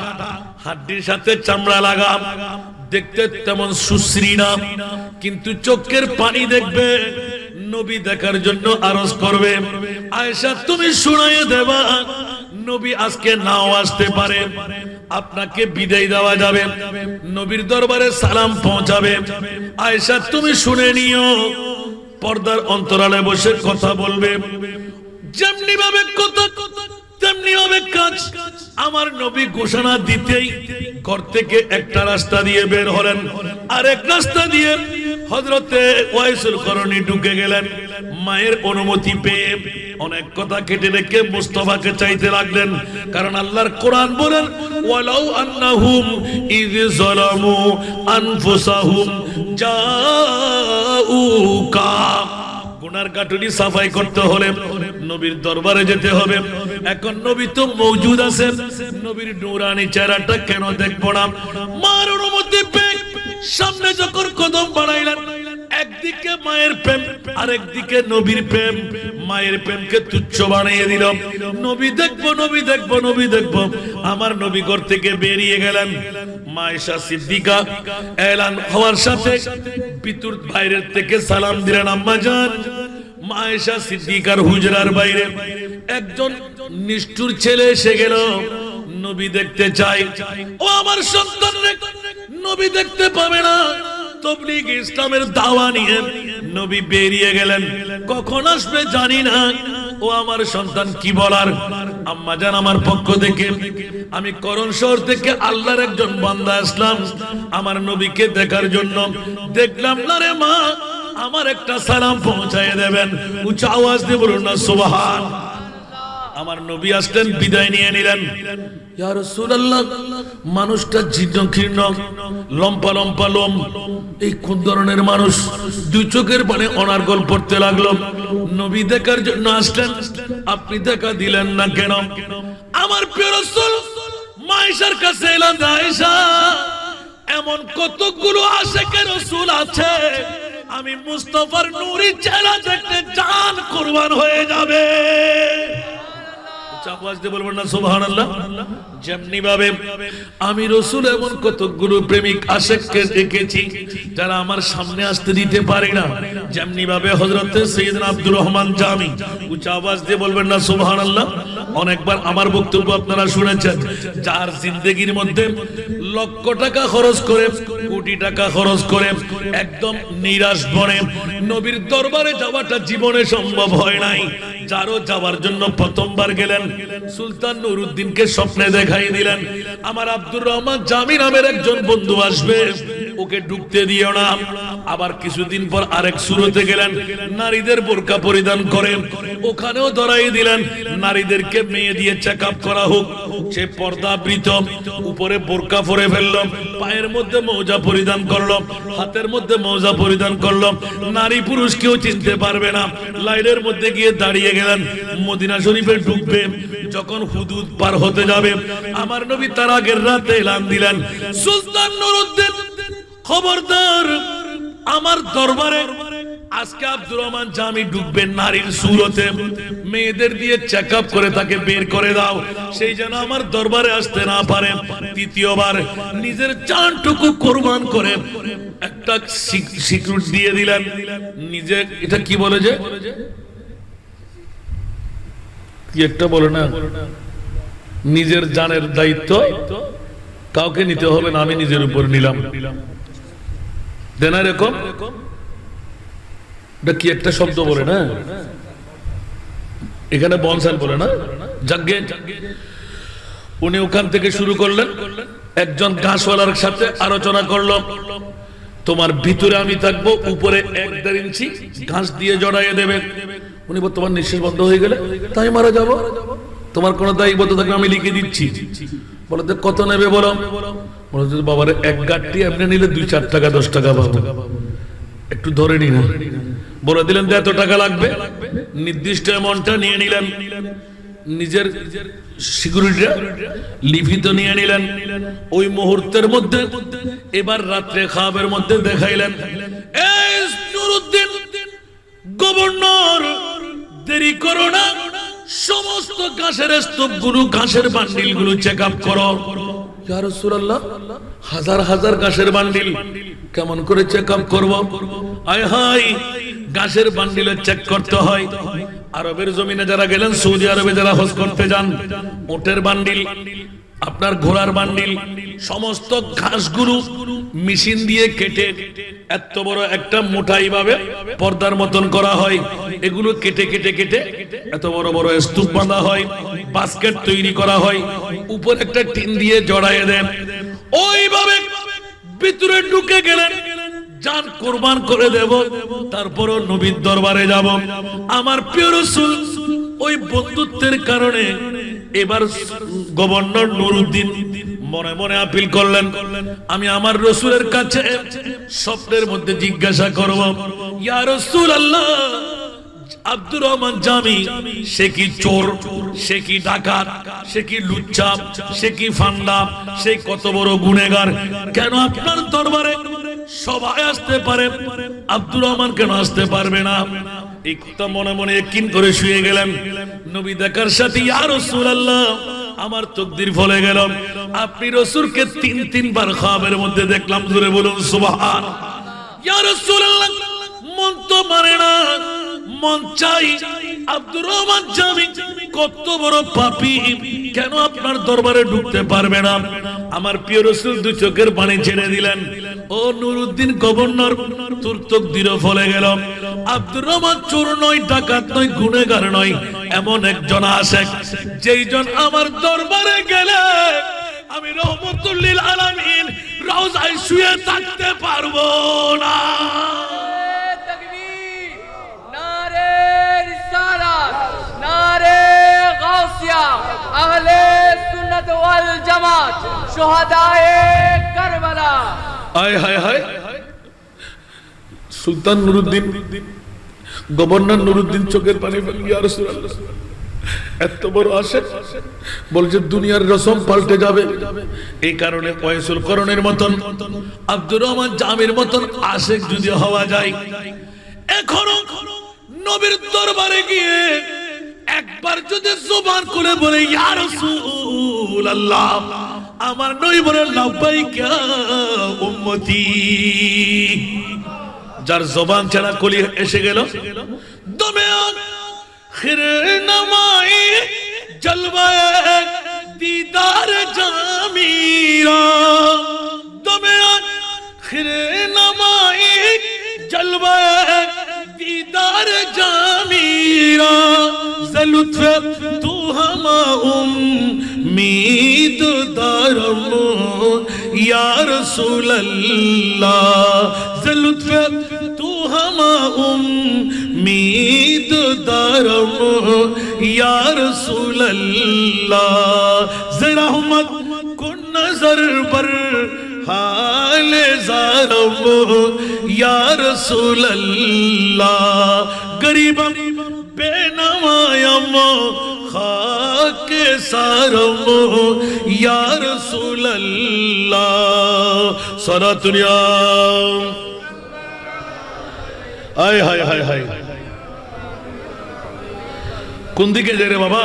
হাড্ডির সাথে চামড়া লাগা, দেখতে তেমন সুশ্রী না, কিন্তু চোখের পানি দেখবে, নবী দেখার জন্য আরজ করবে। আয়েশা, তুমি শুনাইয়ে দেবা, নবী আজকে নাও আসতে পারে, আপনাকে বিদায় দেওয়া যাবে, নবীর দরবারে সালাম পৌঁছাবে। আয়েশা, তুমি শুনে নিও, পর্দার অন্তরালে বসে কথা বলবে, যেমনি ভাবে কথা তেমনি হবে কাজ। আমার নবী ঘোষণা দিতেই ঘর থেকে একটা রাস্তা দিয়ে বের হলেন, আরেক রাস্তা দিয়ে হযরতে ওয়াইসুল করনী ঢুকে গেলেন। মায়ের অনুমতি পেয়ে অনেক কথা কেটে রেখে মুস্তাফাকে চাইতে লাগলেন, কারণ আল্লাহর কোরআন বলেন, ওয়ালাউ আন্নাহুম ইয যালামু আনফুসাহুম জাউকা। গুনার কাটুনি সাফাই করতে হলে নবীর দরবারে যেতে হবে। এখন নবী তো মওজুদ আছেন, নবীর নূরানি চেহারাটা কেন দেখবো না? মার অনুমতি পেয়ে সামনে যখন কদম বাড়াইলেন, একদিকে মায়ের প্রেম, আরেকদিকে নবীর প্রেম। মায়ের প্রেমকে তুচ্ছ বানিয়ে দিল, নবী দেখবো, নবী দেখবো, নবী দেখবো। আমার নবী ঘর থেকে বেরিয়ে গেলেন। মা আয়েশা সিদ্দিকা এলান হওয়ার সাথে পিতুর বাইরের থেকে সালাম দিলেন, আম্মা জান। মা আয়েশা সিদ্দিকার হুজরার বাইরে একজন নিষ্ঠুর ছেলে এসে গেল, নবী দেখতে চাই। ও আমার সন্তান, নবী দেখতে পাবে না। তাবলীগ ইসলামের দাওয়া নিয়ে নবী বেরিয়ে গেলেন, কখন আসবে জানি না। ও আমার সন্তান, কি বলার? আম্মা জান, আমার পক্ষ থেকে আমি করণ শহর থেকে আল্লাহর একজন বান্দা আসলাম আমার নবীকে দেখার জন্য। দেখলাম না রে মা, আমার একটা সালাম পৌঁছায় দেবেন। উচ্চ আওয়াজ দিয়ে বলুন না সুবহান। আমার নবী আসলেন, বিদায় নিয়ে নিলেন। ইয়া রাসূলুল্লাহ, মানুষটা জীর্ণশীর্ণ, লম্পা লম্পা লোম, এই কোন ধরনের মানুষ? দুই চোখের পানে অনার্গল পড়তে লাগলো। নবী দেখার জন্য আসলেন, আপনি দেখা দিলেন না কেন? আমার প্রিয় রাসূল মা আয়েশার কাছে এলেন, আয়েশা, এমন কতগুলো আশিকে রাসূল আছে, আমি মুস্তাফার নূরি চেহারা দেখতে জান কুরবান হয়ে যাবে। যেমনি ভাবে আমি রাসূল এমন কতগুলো প্রেমিক আশিককে দেখেছি যারা আমার সামনে আসতে দিতে পারে না। যেমনি ভাবে হযরতে সাইয়েদনা আব্দুর রহমান জামি, উচ্চ আওয়াজ দিয়ে বলবেন না সুবহানাল্লাহ। অনেকবার আমার বক্তব্য আপনারা শুনেছেন, যার জিন্দেগির মধ্যে লক্ষ টাকা খরচ করে, কোটি টাকা খরচ করে একদম নিরাশ বনে নবীর দরবারে যাওয়াটা জীবনে সম্ভব হয় নাই। যারও যাওয়ার জন্য প্রথমবার গেলেন, সুলতান নুরউদ্দিনকে স্বপ্নে দেখাই দিলেন, আমার আব্দুর রহমান জামি নামের একজন বন্ধু আসবে, ওকে ঢুকতে দিও না। আবার কিছুদিন পর আরেক সুরতে গেলেন, নারীদের বোরকা পরিধান করে, ওখানেও ধরাই দিলেন নারীদেরকে মেয়ে দিয়ে চেকআপ করা হোক। সে পর্দাবৃত, উপরে বোরকা পরে ফেললো, পায়ের মধ্যে মোজা পরিধান করলো, হাতের মধ্যে মোজা পরিধান করলো, নারী পুরুষ কেউ চিনতে পারবে না। লাইনের মধ্যে গিয়ে দাঁড়িয়ে গেলেন, মদিনা শরীফে ঢুকবে। যখন হুদুদ পার হতে যাবে, আমার নবী তার আগের রাতে এলান দিলেন, সুলতান নুরউদ্দিন, খবরদার, আমার দরবারে আজকে আব্দুর রহমান জামি ঢুকবেন নারীর সুরতে, মেয়েদের দিয়ে চেকআপ করে তাকে বের করে দাও, সেই যেন আমার দরবারে আসতে না পারে। দ্বিতীয়বার নিজের জানটুকু কুরবান করে একটা সিকিউরিটি দিয়ে দিলেন। নিজে এটা কি বলে, যে কি একটা বলে না, নিজের জানের দায়িত্ব কাউকে নিতে হবে না, আমি নিজের উপর নিলাম। দেন এরকম এটা কি একটা শব্দ বলে না, এখানে বনসাল বলে না, যাজ্ঞে উনি ওখান থেকে শুরু করলেন। একজন ঘাসওয়ালার সাথে আলোচনা করলো, তোমার ভিতরে আমি থাকবো, উপরে 1.5 ইঞ্চি ঘাস দিয়ে জড়াইয়ে দেবে। উনি তোমার নিঃশ্বাস বন্ধ হয়ে গেলে তাই মারা যাব, তোমার কোনো দায়িত্ব থাকলে আমি লিখে দিচ্ছি। বলে কত নেবে বলো? বলে বাবার 1 গাঁটটি আপনি নিলে 2-4 টাকা 10 টাকা পাবো, একটু ধরে নি না। বলে দিলেন এত টাকা লাগবে, নির্দিষ্ট অ্যামাউন্টটা নিয়ে নিলেন, নিজের সিকিউরিটিটা লিখিত নিয়ে নিলেন। ওই মুহূর্তের মধ্যে এবার রাত্রে খাবারের মধ্যে দেখাইলেন, এই নুরুদ্দিন গভর্নর, দেরি করো না, সমস্ত ঘাসের স্তূপগুলো, ঘাসের বান্ডিলগুলো চেক আপ করো। ইয়া রাসূলুল্লাহ, হাজার হাজার ঘাসের বান্ডিল কেমন করে চেক আপ করব? আয় হায়, ঘাসের বান্ডিল চেক করতে হয়। আরবের জমিনে যারা গেলেন, সৌদি আরবে যারা হজ করতে যান, উটের বান্ডিল, আপনার ঘোড়ার বান্ডিল, সমস্ত ঘাসগুলো মেশিন দিয়ে কেটে এত বড় একটা মোটাই ভাবে পর্দার মতন করা হয়। এগুলো কেটে কেটে কেটে এত বড় বড় স্তূপ বাঁধা হয়, বাস্কেট তৈরি করা হয়, উপর একটা টিন দিয়ে জড়াইয়ে দেন। ওইভাবে ভিতরে ঢুকে গেলেন, জান কুরবান করে দেব, তারপরও নবীর দরবারে যাব। আমার প্রিয় রাসূল ওই বন্ধুত্বের কারণে এবার গভর্নর নুরুদ্দিন মনে মনে আপিল করলেন, আমি আমার রাসূলের কাছে স্বপ্নের মধ্যে জিজ্ঞাসা করব, ইয়া রাসূলুল্লাহ, আব্দুর রহমান জামি সে কি চোর, সে কি ডাকাত, সে কি লুচ্চা, সে কি ফান্ডা, সে কত বড় গুনেগার, কেন আপনার দরবারে সবাই আসতে পারে, আব্দুর রহমান কেন আসতে পারবে না? এই কথা মনে মনে ইয়াকিন করে শুয়ে গেলেন। নবী দেখার সাথে, ইয়া রাসূলুল্লাহ, আমার তাকদীর ফলে গেল, আপনি রাসূলকে 3 বার খাবারের মধ্যে দেখলাম। জোরে বলুন সুবহান। ইয়া রাসূলুল্লাহ, মন তো মানে না, মন চাই আব্দুর রহমান জামি কত বড় পাপী, কেন আপনার দরবারে ঢুকতে পারবে না? আমার প্রিয় রাসূল 2 চোখের পানি ছেড়ে দিলেন। ও নুরুদ্দিন গভর্নর, তোর তাকদীর ফলে গেল, আব্দুর রহমান চোর নয়, ডাকাত নয়, গুনাহগার নয়, এমন একজন আশিক যেইজন আমার দরবারে গেলে আমি রহমতুল লিল আলামিন রওজায় শুয়ে থাকতে পারবো না। আহলে সুন্নাত ওয়াল জামাত, শুহাদায়ে কারবালা। আয় হায় হায়, সুলতান নুরুদ্দিন, গভর্নর নুরুদ্দিন চোখের পানি ফেলে, ইয়া রাসূলুল্লাহ, এত বড় আশিক, বলছে দুনিয়ার রসম পাল্টে যাবে। এই কারণে ওয়াইসুল করণের মতন, আব্দুর রহমান জামির মতন আশিক যদি হওয়া যায়, এখনো নবীর দরবারে গিয়ে একবার যদি জবান খুলে বলে, ইয়া রাসূলুল্লাহ, আমার নবী বলে, লাব্বাইকা উম্মতি। যার জবান ছাড়া কলি এসে গেল, দমে খিরে নামাই জলওয়ায়ে দিদার জামিরা, দমে খিরে নামাই জলওয়ায়ে দিদার জামিরা, লুৎফে তু হামা উম্মীদ দারম ইয়া রাসূলুল্লাহ, লুৎফে তু হামা উম্মীদ দারম ইয়া রাসূলুল্লাহ, রহমত কুন নজর पर हाल ज़ारम या रसूलल्लाह, गरीबम बेनवायम खाक सारम या रसूलल्लाह, सलातुल्ला। आय हाय हाय हाय, কোন দিকে যাই রে বাবা?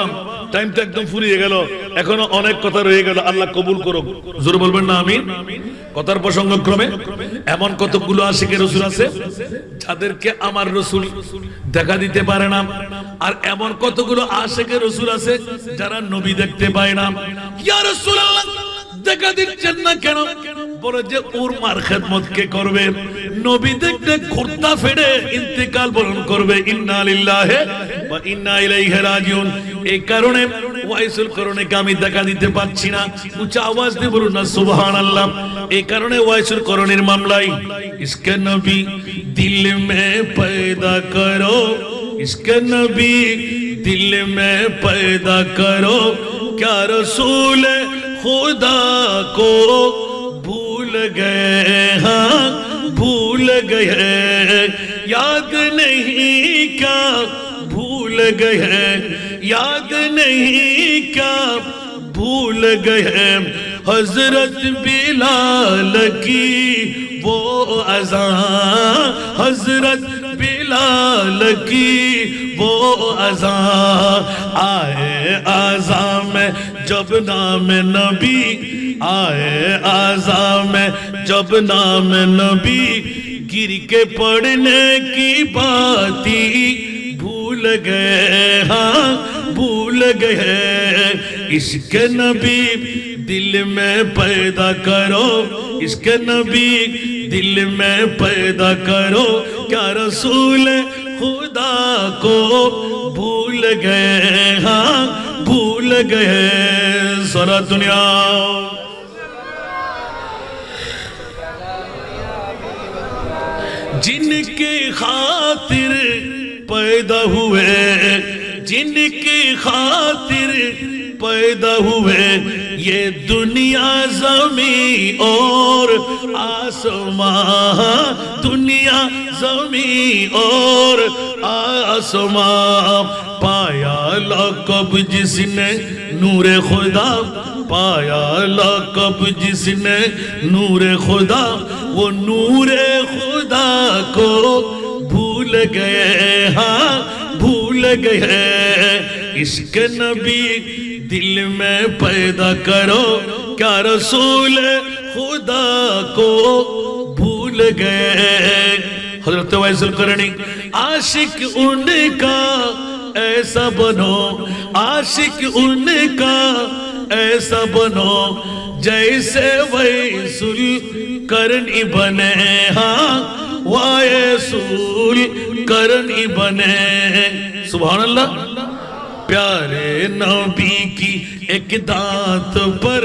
টাইম তো একদম ফুরিয়ে গেল, এখনো অনেক কথা রয়ে গেল। আল্লাহ কবুল করুক, জোরে বলবেন না আমিন। কথার প্রসঙ্গ ক্রমে এমন কতগুলো আশিকের রাসূল আছে যাদেরকে আমার রাসূল দেখা দিতে পারে না, আর এমন কতগুলো আশিকের রাসূল আছে যারা নবী দেখতে পায় না। ইয়া রাসূলুল্লাহ, দেখা দিচ্ছেন না কেন? বলে যে ওর মার খেদমত কে করবে? নবী দেখতে কুর্তা ফেড়ে ইন্তেকাল বরণ করবে। ইন্না লিল্লাহি ওয়া ইন্না ইলাইহি রাজিউন। এই কারণে ওয়াইসুল করণীকে আমি দেখা দিতে পাচ্ছি না। উচ্চ আওয়াজ দিয়ে বলুন না সুবহানাল্লাহ। এই কারণে ওয়াইসুল করণীর মামলায় ইসকে নবী দিল মে পয়দা করো, ইসকে নবী দিল মে পয়দা করো, क्या रसूल खुदा को भूल गए, हाँ भूल गए, याद नहीं क्या भूल गए, याद नहीं क्या भूल गए, हजरत बिलाल की वो अज़ान, हजरत बिलाल की वो अज़ान, आए आज़ा में जब नाम नबी, आए आज़ा में जब नाम नबी, गिर के पढ़ने की बाती भूल गए, हाँ भूल गए, इश्क नबी दिल में पैदा करो, इश्क नबी दिल में पैदा करो, क्या रसूल खुदा को भूल गए, हाँ भूल गए, सारा दुनिया जिनकी खातिर पैदा हुए, जिनकी खातिर पैदा हुए, ये दुनिया ज़मीं और आसमां, दुनिया ज़मीं और आसमां, पाया लक़ब जिसने नूरे खुदा, पाया लक़ब जिसने नूरे खुदा, वो नूरे खुदा को भूल गए, हाँ भूल गए, इश्क नबी दिल में पैदा करो, क्या रसूल खुदा को भूल गए। हज़रत वैसल करनी आशिक उनका ऐसा बनो, आशिक उनका ऐसा बनो, जैसे वैसल करनी बने, हाँ वैसल करनी बने। सुभान अल्लाह। प्यारे नबी की एक दांत पर,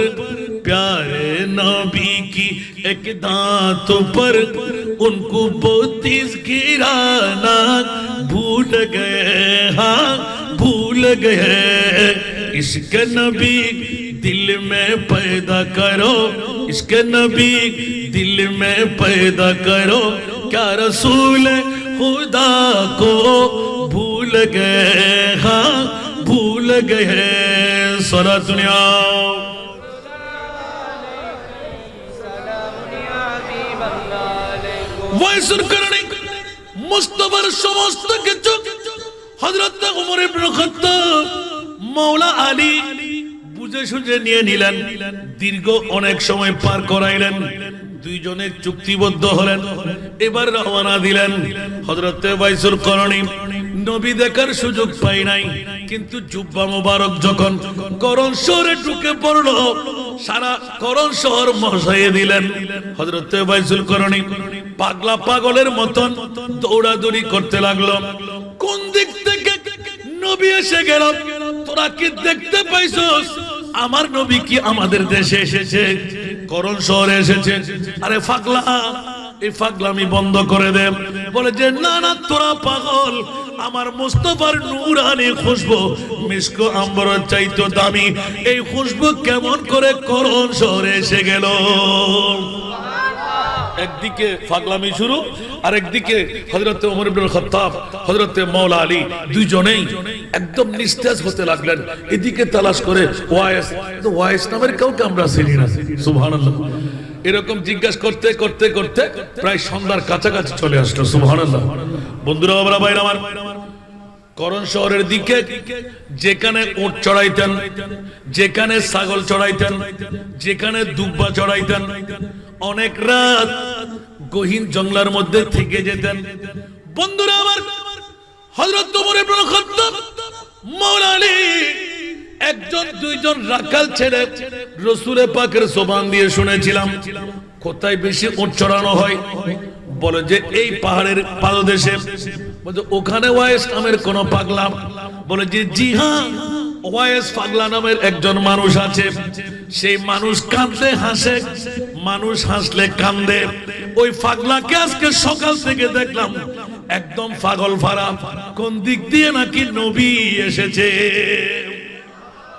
प्यारे नबी की एक दांत पर, उनको 32 गिराना भूल गए, हाँ भूल गए, इश्क नबी दिल में पैदा करो, इश्क नबी दिल में पैदा करो, क्या रसूल खुदा को भूल गए, हाँ भूल गए, सारा दुनिया वैसल करनी मुस्तफार समस्त কিছু হযরত ওমর ইবনে খাত্তাব মাওলা আলী বুঝে সুঝে নিয়ে নিলেন, দীর্ঘ অনেক সময় পার করাইলেন, দুইজনে চুক্তিবদ্ধ হলেন, এবার রওনা দিলেন। হযরত ওয়াইসুল করনী নবী দেখার সুযোগ পাই নাই, কিন্তু জুব্বা মোবারক যখন করণ শহরে ঢুকে পড়লো, সারা করণ শহর মশাইয়ে দিলেন। হযরত ওয়াইসুল করনী পাগলা পাগলের মতন দৌড়াদৌড়ি করতে লাগলো, কোন দিক থেকে নবী এসে গেল, তোরা কি দেখতে পাইছস আমার নবী কি আমাদের দেশে এসেছে, করণ শহরে এসেছে? আরে পাগলা, এই পাগলামি বন্ধ করে দে। বলে যে না না তোরা পাগল, আমার মুস্তাফার নূরানি খুশবু মিশকো আম্বরের চাইতে দামি, এই খুশবু কেমন করে করণ শহরে এসে গেল? একদিকে পাগলামি শুরু, আর একদিকে হযরত ওমর ইবনে খাত্তাব, হযরত মাওলা আলী দুইজনেই একদম নিস্তেজ হতে লাগলেন। এদিকে তালাশ করে ওয়াইস, তো ওয়াইস নামের কাউকে আমরা চিনি না। সুবহানাল্লাহ। এরকম জিজ্ঞাসা করতে করতে করতে প্রায় সন্ধ্যার কাছাকাছি চলে আসলো। সুবহানাল্লাহ। বন্ধুরা বাবা ভাইরা আমার, করণ শহরের দিকে যেখানে উট চড়াইতেন, যেখানে ছাগল চড়াইতেন, যেখানে দুব্বা চড়াইতেন, অনেক রাত গহীন জঙ্গলের মধ্যে থেকে যেতেন। বন্ধুরা আমার, হযরত ওমর ইবনে খাত্তাব মাওলা আলী একজন দুইজন রাখাল ছেড়ে রাসূলের পাকের জবান দিয়ে শুনেছিলাম কোথায় বেশি উট চড়ানো হয়, বলে যে এই পাহাড়ের পাদদেশে। বলে ওখানে ওয়াইস নামের কোন পাগলা? বলে যে জি হ্যাঁ, ওয়াইস পাগলা নামের একজন মানুষ আছে। সেই মানুষ কাঁদলে হাসে, মানুষ হাসলে কান্দে। ওই পাগলাকে আজকে সকাল থেকে দেখলাম একদম পাগল ফারা। কোন দিক দিয়ে নাকি নবী এসেছে।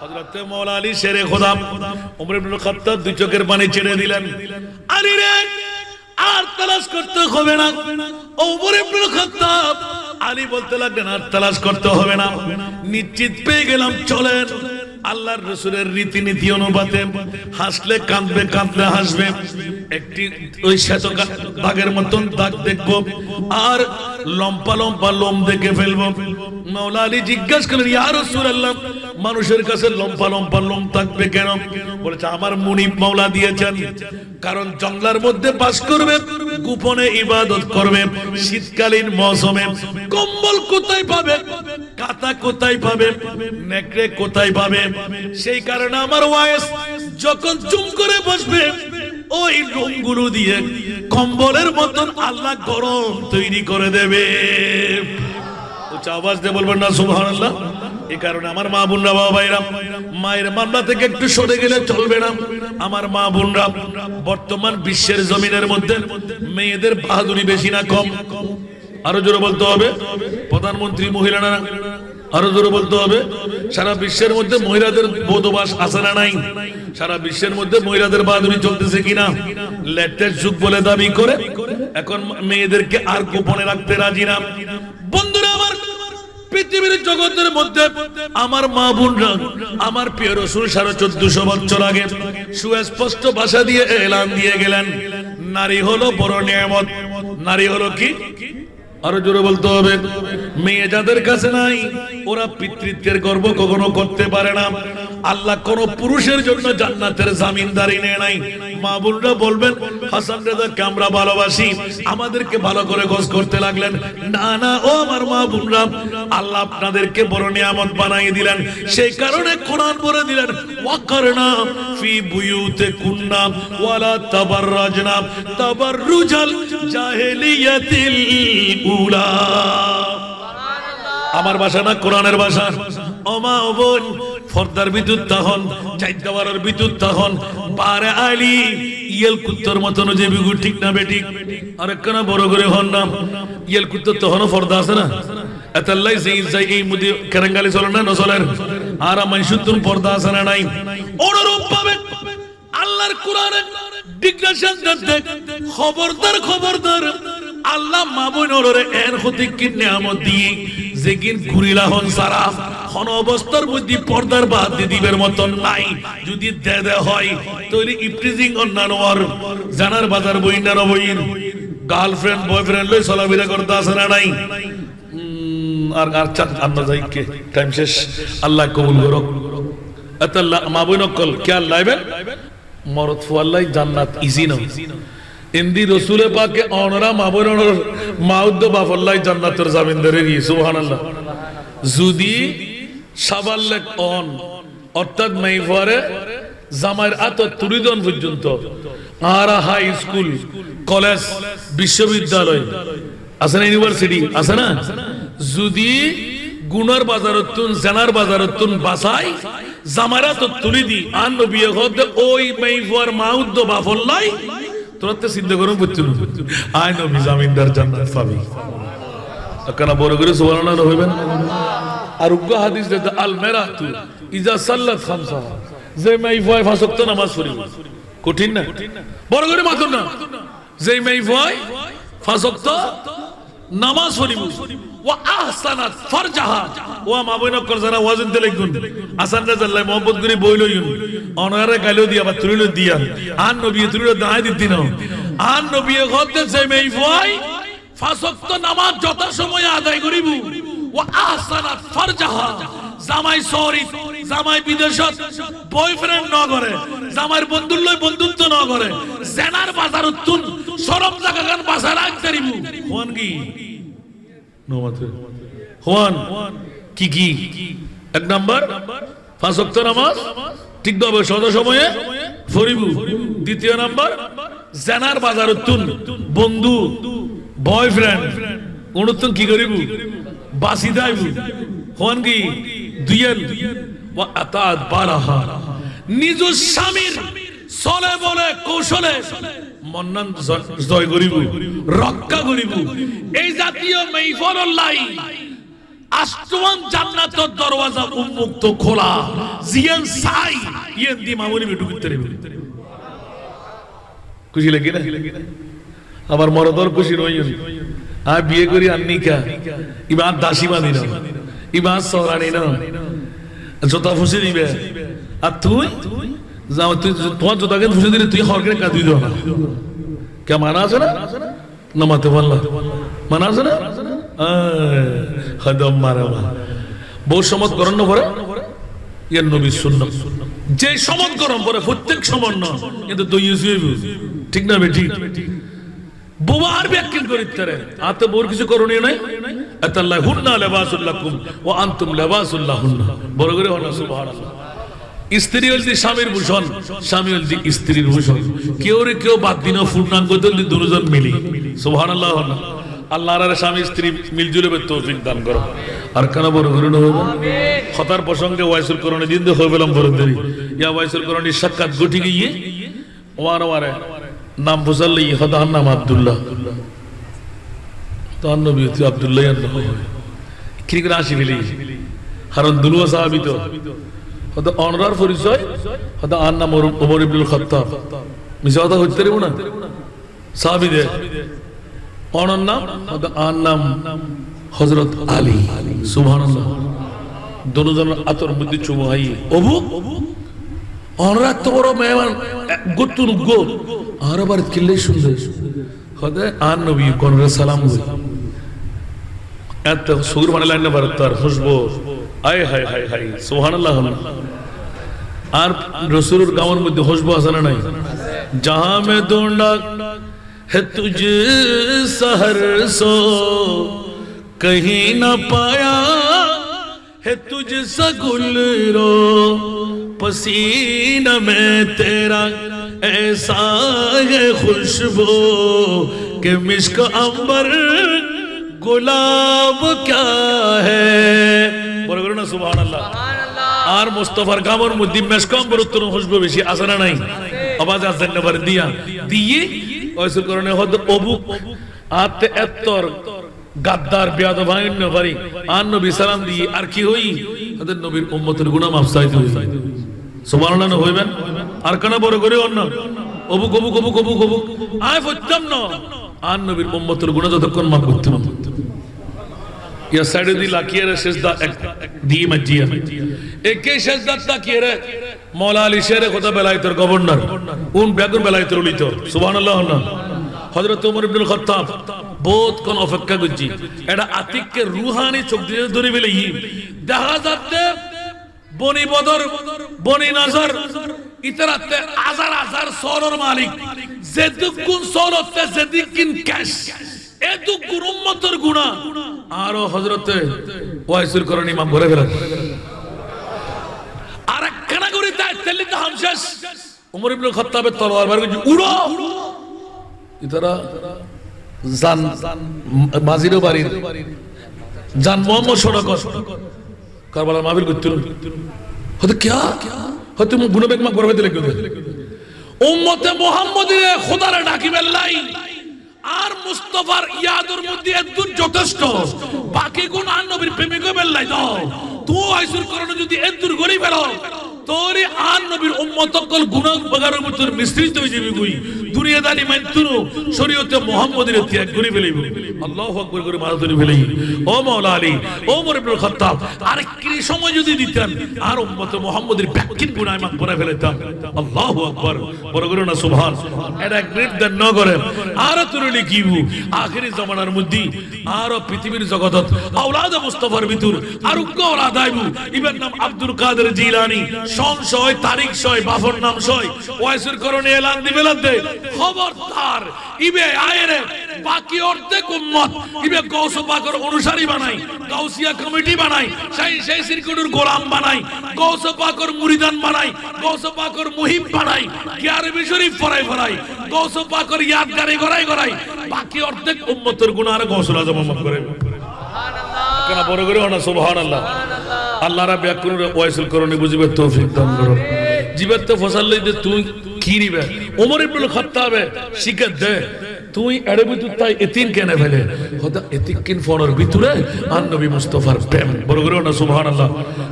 হযরত মাওলা আলী শেরে খোদা ওমর ইবনে খাত্তাব দুই চোখের পানি ছেড়ে দিলেন। আলী রে, আর তালাশ করতে হবে না। ওমর ইবনে খাত্তাব আলী বলতে লাগলেন আর তালাশ করতে হবে না, নিশ্চিত পেয়ে গেলাম। চলেন আল্লাহর রাসূলের রীতিনীতি অনুপাতে হাসলে কাঁদবে, কাঁদলে হাসবে। একটি ওই শ্বেত দাগের মতন দাগ দেখবো আর লম্পা লম্পা লোম দেখে ফেলবো। মাওলা আলী জিজ্ঞাসা করলেন ইয়া রাসূলুল্লাহ, মানুষের কাছে লম্পা লম্পা লোম থাকবে কেন? বলেছে আমার মুনিব মাওলা দিয়েছেন, কারণ জঙ্গলের মধ্যে বাস করবে, গোপনে ইবাদত করবে। শীতকালীন মৌসুমে কম্বল কোথায় পাবে, কাঁথা কোথায় পাবে, নেকড়ে কোথায় পাবে? সেই কারণে আমার ওয়াইস যখন চুম করে বসবে ওই লোমগুলো দিয়ে কম্বলের মতন আল্লাহ গরম তৈরি করে দেবে। উচ্চ আওয়াজ দিয়ে বলবেন না সুবহানাল্লাহ। এই কারণে আমার মা বোনরা, বাবা ভাইরা, মায়ের মামলা থেকে একটু সরে গেলে চলবে না। আমার মা বোনরা, বর্তমান বিশ্বের জমিনের মধ্যে মেয়েদের বাহাদুরি বেশি না কম? আরো জোরে বলতে হবে। প্রধানমন্ত্রী মহিলারা, আরো জোরে বলতে হবে। সারা বিশ্বের মধ্যে মহিলাদের বোধবাস আছে না নাই? সারা বিশ্বের মধ্যে মহিলাদের বাহাদুরি চলতেছে কিনা? লেটেস্ট যুগ বলে দাবি করে এখন মেয়েদেরকে আর গোপনে রাখতে রাজি না। বন্ধুরা আমার, পৃথিবীর জগতের মধ্যে আমার মা বোনরা, আমার প্রিয় রাসূল 1450 বছর আগে সুস্পষ্ট ভাষা দিয়ে এলান দিয়ে গেলেন, নারী হলো বড় নিয়ামত। নারী হলো কি? আরো জোরে বলতে হবে। মেয়ে যাদের কাছে নাই ওরা পিতৃত্বের গর্ব কখনো করতে পারে না। আল্লাহ কোন পুরুষের জন্য জান্নাতের জামিনদারি নেয় নাই। মা বোনরা বলবেন হাসান রেজাকে আমরা ভালোবাসি, আমাদেরকে ভালো করে খোঁজ করতে লাগলেন। না না, ও আমার মা বোনরা, আল্লাহ আপনাদেরকে বড় নিয়ামত বানাই দিলেন। সেই কারণে কোরআন বলে দিলেন ওয়াকারনা ফি বুয়ুতিকুন্না ওয়ালা তাবাররাজনা তাবাররুজাল জাহেলিয়াতিল উলা। আমার ভাষা না কোরআনের ভাষা। ওমা ও বোন, ফর্দার বিদ্যুৎ তখন চাইদাওয়ারের বিদ্যুৎ তখন পারে আলী ইয়েল কুত্তর মতন যে বিগু ঠিক না বেঠিক আর একখানা বড় করে হন না। ইয়েল কুত্তর তখনও ফর্দা আছে না? এতাল্লাই যাই এই মুদি কেরাঙ্গালি চলেন না নচলেন আর আমায় শুদ্ধুন পর্দা আছে না নাই? অনুরূপ ভাবে আল্লাহর কোরআনে ডিক্লারেশন দেন, খবরদার খবরদার আল্লাহ মা বোনরে এর হতে কি নিয়ামত দিয়ে যেকিন ঘুরিলা হন সারা হন অবস্থার মধ্যে পর্দার বাদ দিয়ে দিবের মতন নাই। যদি দে হয় তৈরি ইফটিজিং অন্যান্য আর জানার বাজার বইনার বইন গার্লফ্রেন্ড বয়ফ্রেন্ড লই চলাফেরা করতে আসে না নাই? আর আর চান আমরা যাই কে টাইম শেষ। আল্লাহ কবুল করুক। আল্লাহ মা বোন কল কে লাইবেন মরদ ফুয়াল্লাই জান্নাত ইজি না। ইন্দি রাসূলে পাকে অনরা মাবরনর মাউদ্দ বাফল্লাই জান্নাতের জামিনদারি সুবহানাল্লাহ। যদি সাবাল্লেক অন অর্থাৎ মাইফারে জামাইর আত তুরিদন পর্যন্ত আর হাই স্কুল, কলেজ, বিশ্ববিদ্যালয় আছে না, ইউনিভার্সিটি আছে না, যদি গুনার বাজারতুন জানার বাজারতুন বাসাই জামারা তো তুলি দি আন নবী হদ ওই মাইফার মাউদ্দ বাফল্লাই তোরাতে চিন্তা করুন বুঝতুন আই নবী জামিনদার জান্নাত পাবি। আকানা বড় করে সুবহানাল্লাহ হইবেন। আর উগ্গা হাদিস দে আল মারাতু ইজা সাল্লাত খামসা, যে মাইফায় পাঁচ ওয়াক্ত নামাজ পড়িব। কঠিন না? বড় করে মাথুন না। যে মাইফায় পাঁচ ওয়াক্ত নামাজ পড়িব ওয়া আহসানাত ফারজাহা, ওয়া মা বইন কর যারা ওয়াজিন তে লিখুন আসান রাজাল্লাহ মোহাম্মদ গরি বইলইন অনারে গাইলো দিয়া বা তুলিলো দিয়া আন নবী তুলিলো দাই দিতিন আন নবী হতে যে মাইফায় পাঁচ ওয়াক্ত নামাজ যত সময় আদায় করিব ওয়া আহসানাত ফারজাহা, জামাই সরি জামাই বিদেশত বয়ফ্রেন্ড ন করে, জামাইর বন্ধুর লই বন্ধুত্ব ন করে, জেনার বাজার উত্তুন শরম জায়গা গান বাসা রাখতে দিবু কোন কি নো মাত্র হোয়ান কি কি? এক নাম্বার 5 ওয়াক্ত নামাজ ঠিকভাবে সদা সময়ে পড়িব। দ্বিতীয় নাম্বার জানার বাজারত তুন বন্ধু বয়ফ্রেন্ড অনুতুন কি করিব বাসি দাইব হন কি দুইয়েন ওয়া আতাত বারাহা নিজ স্বামীর চলে বলে কৌশলে মন্নান জয় করিব রক্ষা করিব। এই জাতীয় মেইফলর লাই আষ্টমান জান্নাতের দরওয়াজা উন্মুক্ত খোলা জিয়ান সাই ইয়েন দি মামুনি বিটু ভিতরে খুশি লাগে না? আবার মরদর খুশি নই আর বিয়ে করি আননি কা ইবার দাসী বাঁধি না ইবার সরানি না জোতা ফুসে দিবে আর তুই যাও তুই তোমার জোতাকে ফুসে দিলে তুই হরকে কাঁদি দাও না কে মানা আছে না নামাতে পারলা মানা আছে না হদম মারাবা বহু সমত গরম পরে ইয়ার নবী সুন্নাত যে সমত গরম পরে প্রত্যেক সমন্ন কিন্তু দই ঠিক না বেটি বুবার ব্যাখ্যা করিতে আতে বড় কিছু করণীয় নাই আতাল্লাহ হুন্না লিবাসুল লাকুম ওয়া আনতুম লিবাসুল লাহুন্না বড় করে হলো সুবহানাল্লাহ। স্ত্রী হল স্বামীর ভূষণ স্বামী হল স্ত্রীর ভূষণ কেউ রে কেউ বাদ দিন পূর্ণাঙ্গ দুজন মিলি সুবহানাল্লাহ। আল্লাহর আর স্বামী স্ত্রী মিলজুলে তৌফিক দান করো আর কেন বড় করে হবে খতার প্রসঙ্গে ওয়াইসুল করণী দিন হয়ে গেলাম বড় দেরি ইয়া ওয়াইসুল করণী সাক্ষাৎ গঠি গিয়ে ওয়ার ওয়ারে নাম বুঝাল্লি হদার নাম আব্দুল্লাহ তার নবী আব্দুল্লাহ কি করে আসি ফেলি কারণ দুলুয়া সাহাবী তো হয়তো অনরার পরিচয় হয়তো আর নাম ওমর ইবনুল খাত্তাব মিছা কথা হইতে পারবো না সাহাবীদের অনর নাম হয়তো আর নাম হযরত আলী সুবহানাল্লাহ দুজনের আতর মধ্যে চুমাই অবু অনরা তো বড় মেহমান গুতুন গো আর আবার কিল্লে শুনলে হয়তো আর নবী কোনরে সালাম হই এত সুর মানে লাইন না তার খুশবু আয় হায় হায় হায় সুবহানাল্লাহ। আর রাসূলের গাওয়ার মধ্যে খুশবু আছে না নাই जहां में ढूंढा है तुझे सहर सो कहीं न पाया है तुझसा गुल रो पसीना में तेरा ऐसा है खुशबू कि मिश्क अंबर गुलाब क्या है बोलो करो ना सुभान अल्लाह। আর মুস্তাফার গামর মধ্যে মেশকাম বরুত্তর খুশবু বেশি আছে না নাই আওয়াজ আছেন না বার দিয়া দিয়ে ওইসব কারণে হয়তো অবু আতে এত্তর গাদ্দার বিয়াদ ভাইন পারি আর নবী সালাম দিয়ে আর কি হই তাদের নবীর উম্মতের গুনাহ মাফ চাইতে হই সুবহানাল্লাহ হইবেন আর কেন বড় করে অন্য অবু কবু কবু কবু কবু আয় ফতম না আর নবীর উম্মতের গুনাহ যতক্ষণ মাফ করতে না या साइड दी लाकियर सजदा दी मजिया एक सजदा ताकियर मौला अली शेर खुदा बेलायतर गवर्नर उन बेगुन बेलायतर उलितो सुबहानाल्लाह हजरत उमर इब्नुल खत्ताब बहुत कोन অপেক্ষা করছি এটা আতিককে রূহানি চোখ দিয়ে ধরে ফেলে দেখা যাচ্ছে বনি বদর বনি নজর ইতরাতে হাজার হাজার সোলর মালিক যেদুকুন সোলতে যেদিকিন ক্যাশ এত গুরুম্মতর গুনাহ আর হযরতে ওয়াইসুল করণী ইমাম বলে ফেলেন আর একখানা করে তাই তেলিত হামশেষ উমর ইবনে খাত্তাবের তলোয়ার বার করে উড়ো ইতারা জান মাজিরো বাড়ির জান মোহাম্মদ সড়ক কারবালার মাহফিল করতে হয়তো কি হয়তো গুনাহ বেগমা করবে দিলে কেউ উম্মতে মুহাম্মদিরে খোদারে ডাকিবেন লাই আর মুস্তাফার ইয়াদের মধ্যে একদম যথেষ্ট বাকি কোন আর নবীর প্রেমিক বেল্লাই দাও তুই আইসুর করণ যদি এদুর গরি ফেলো তোরে আর নবীর উম্মতকল গুনাহ বাগারের মধ্যে মিশ্রিত হয়ে যাবে কই দুনিয়াদারি মানতুনো শরীয়তে মুহাম্মদের ত্যাগ করে ফেলিব আল্লাহু আকবার করে মারা ধরে ফেলি ও মাওলা আলী ও ওমর ইবনে খাত্তাব আর কি সময় যদি দিতেন আর উম্মতে মুহাম্মদের ব্যাকিন গুনাহ মাফ করে ফেলতাম আল্লাহু আকবার বড় করে না সুবহান এটা গ্রেট দেন ন করে আর তুলে লিখিব আখেরি জামানার মধ্যে আর পৃথিবীর জগতত আওলাদ মুস্তাফার ভিতর আর উক্ক আওলাদ আইবু ইবেন নাম আব্দুল কাদের জিলানী সংশয় তারিখ সয় বাফর নাম সয় ওয়াইসুর করণে এলান দিবেলাতে খবরদার ইবে আয়েরে বাকি অর্ধেক উম্মত ইবে গৌস পাকের অনুসারী বানাই, গাউসিয়া কমিটি বানাই, সেই সিরকুটের গোলাম বানাই, গৌস পাকের মুরিদান বানাই, গৌস পাকের মুহিব বানাই, আরবি শরীফ ফরাই গৌস পাকের ইয়াদগারি গড়াই বাকি অর্ধেক উম্মতের গুনাহ গৌসুল আজম মাফ করে। কেন বড় করে না সুবহানাল্লাহ। আল্লাহ রাব্বি আকুর ওয়াইসুল করনি বুঝিবে তৌফিক দান করুন। জীবতে ফসল লইতে তুই কি নিবে? ওমর ইবনুল খাত্তাবে শিক্ষা দে তুই এর ভিতর তাই এতিম কেনে ফেলে খোদা এতিম কিন ফোনের ভিতরে আর নবী মুস্তাফার প্রেম বড় করে না সুবহানাল্লাহ।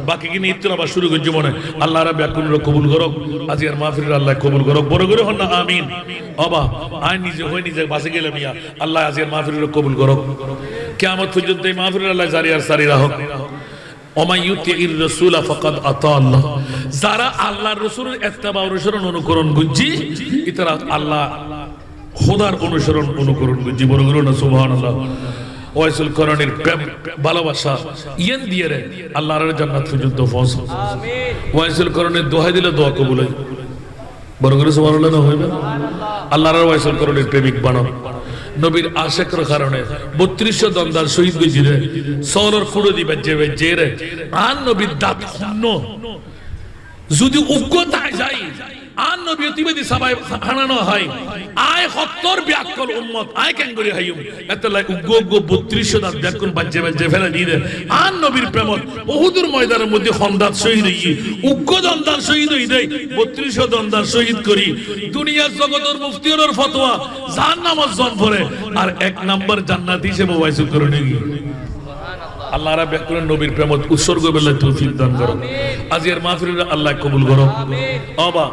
বাকি কি নিত্য আবার শুরু করে জীবনে আল্লাহ রাব্বি আকুর কবুল করুক, আজকের মাহফিল আল্লাহ কবুল করুক, বড় করে হন না আমিন। বাবা আই নিজে বাসে গেলে মিয়া আল্লাহ আজকের মাহফিল কবুল করুক, কিয়ামত পর্যন্ত এই মাহফিল আল্লাহ জারি আর সারি রাখুক। যারা আল্লাহর রাসূলের ইত্তেবা অনুসরণ অনুকরণ গুজি ইতারা আল্লাহ খোদার অনুসরণ অনুকরণ গুজি বড় বড় না সুবহানাল্লাহ। ওয়াইসুল করণের প্রেম ভালোবাসা ইয়েন দিয়ে রে আল্লাহর জান্নাত পর্যন্ত পৌঁছে। আমিন। ওয়াইসুল করণের দোয়া দিলে দোয়া কবুল হয়, বড় করে সুবহানাল্লাহ না হইবে। আল্লাহর ওয়াইসুল করণের প্রেমিক বানাও, নবীর আশেকের কারণে 3200 দন্দার শহীদ গজিরে সরর ফুড়ে দিবে যে রে আর নবীর দাঁত খন্ন যদি উগ্রতায় যাই আর নবী অতিবেদি সবাই হানানো হয় আয় হত্তর ব্যাকল উম্মত আয় কেন করি হাইম এতলাই উগ্র 3200 দাঁত ব্যাকল বাজে ফেলে দিয়ে আর নবীর প্রেমত উহুদের ময়দানের মধ্যে খন্দাত শহীদ হই উগ্র দন্দার শহীদ হই দেই 3200 দন্দার শহীদ করি দুনিয়ার জগতের মুফতির ফতোয়া জাহান্নামত জন পড়ে আর এক নাম্বার জান্নাতি হিসেবে ওয়াইসুল করে নেগি। আল্লাহ রাব্বি আকুরের নবীর প্রেমত উৎসর্গ বেলা তৌফিক দান করো। আজকের মাহফিল আল্লাহ কবুল করো। বাবা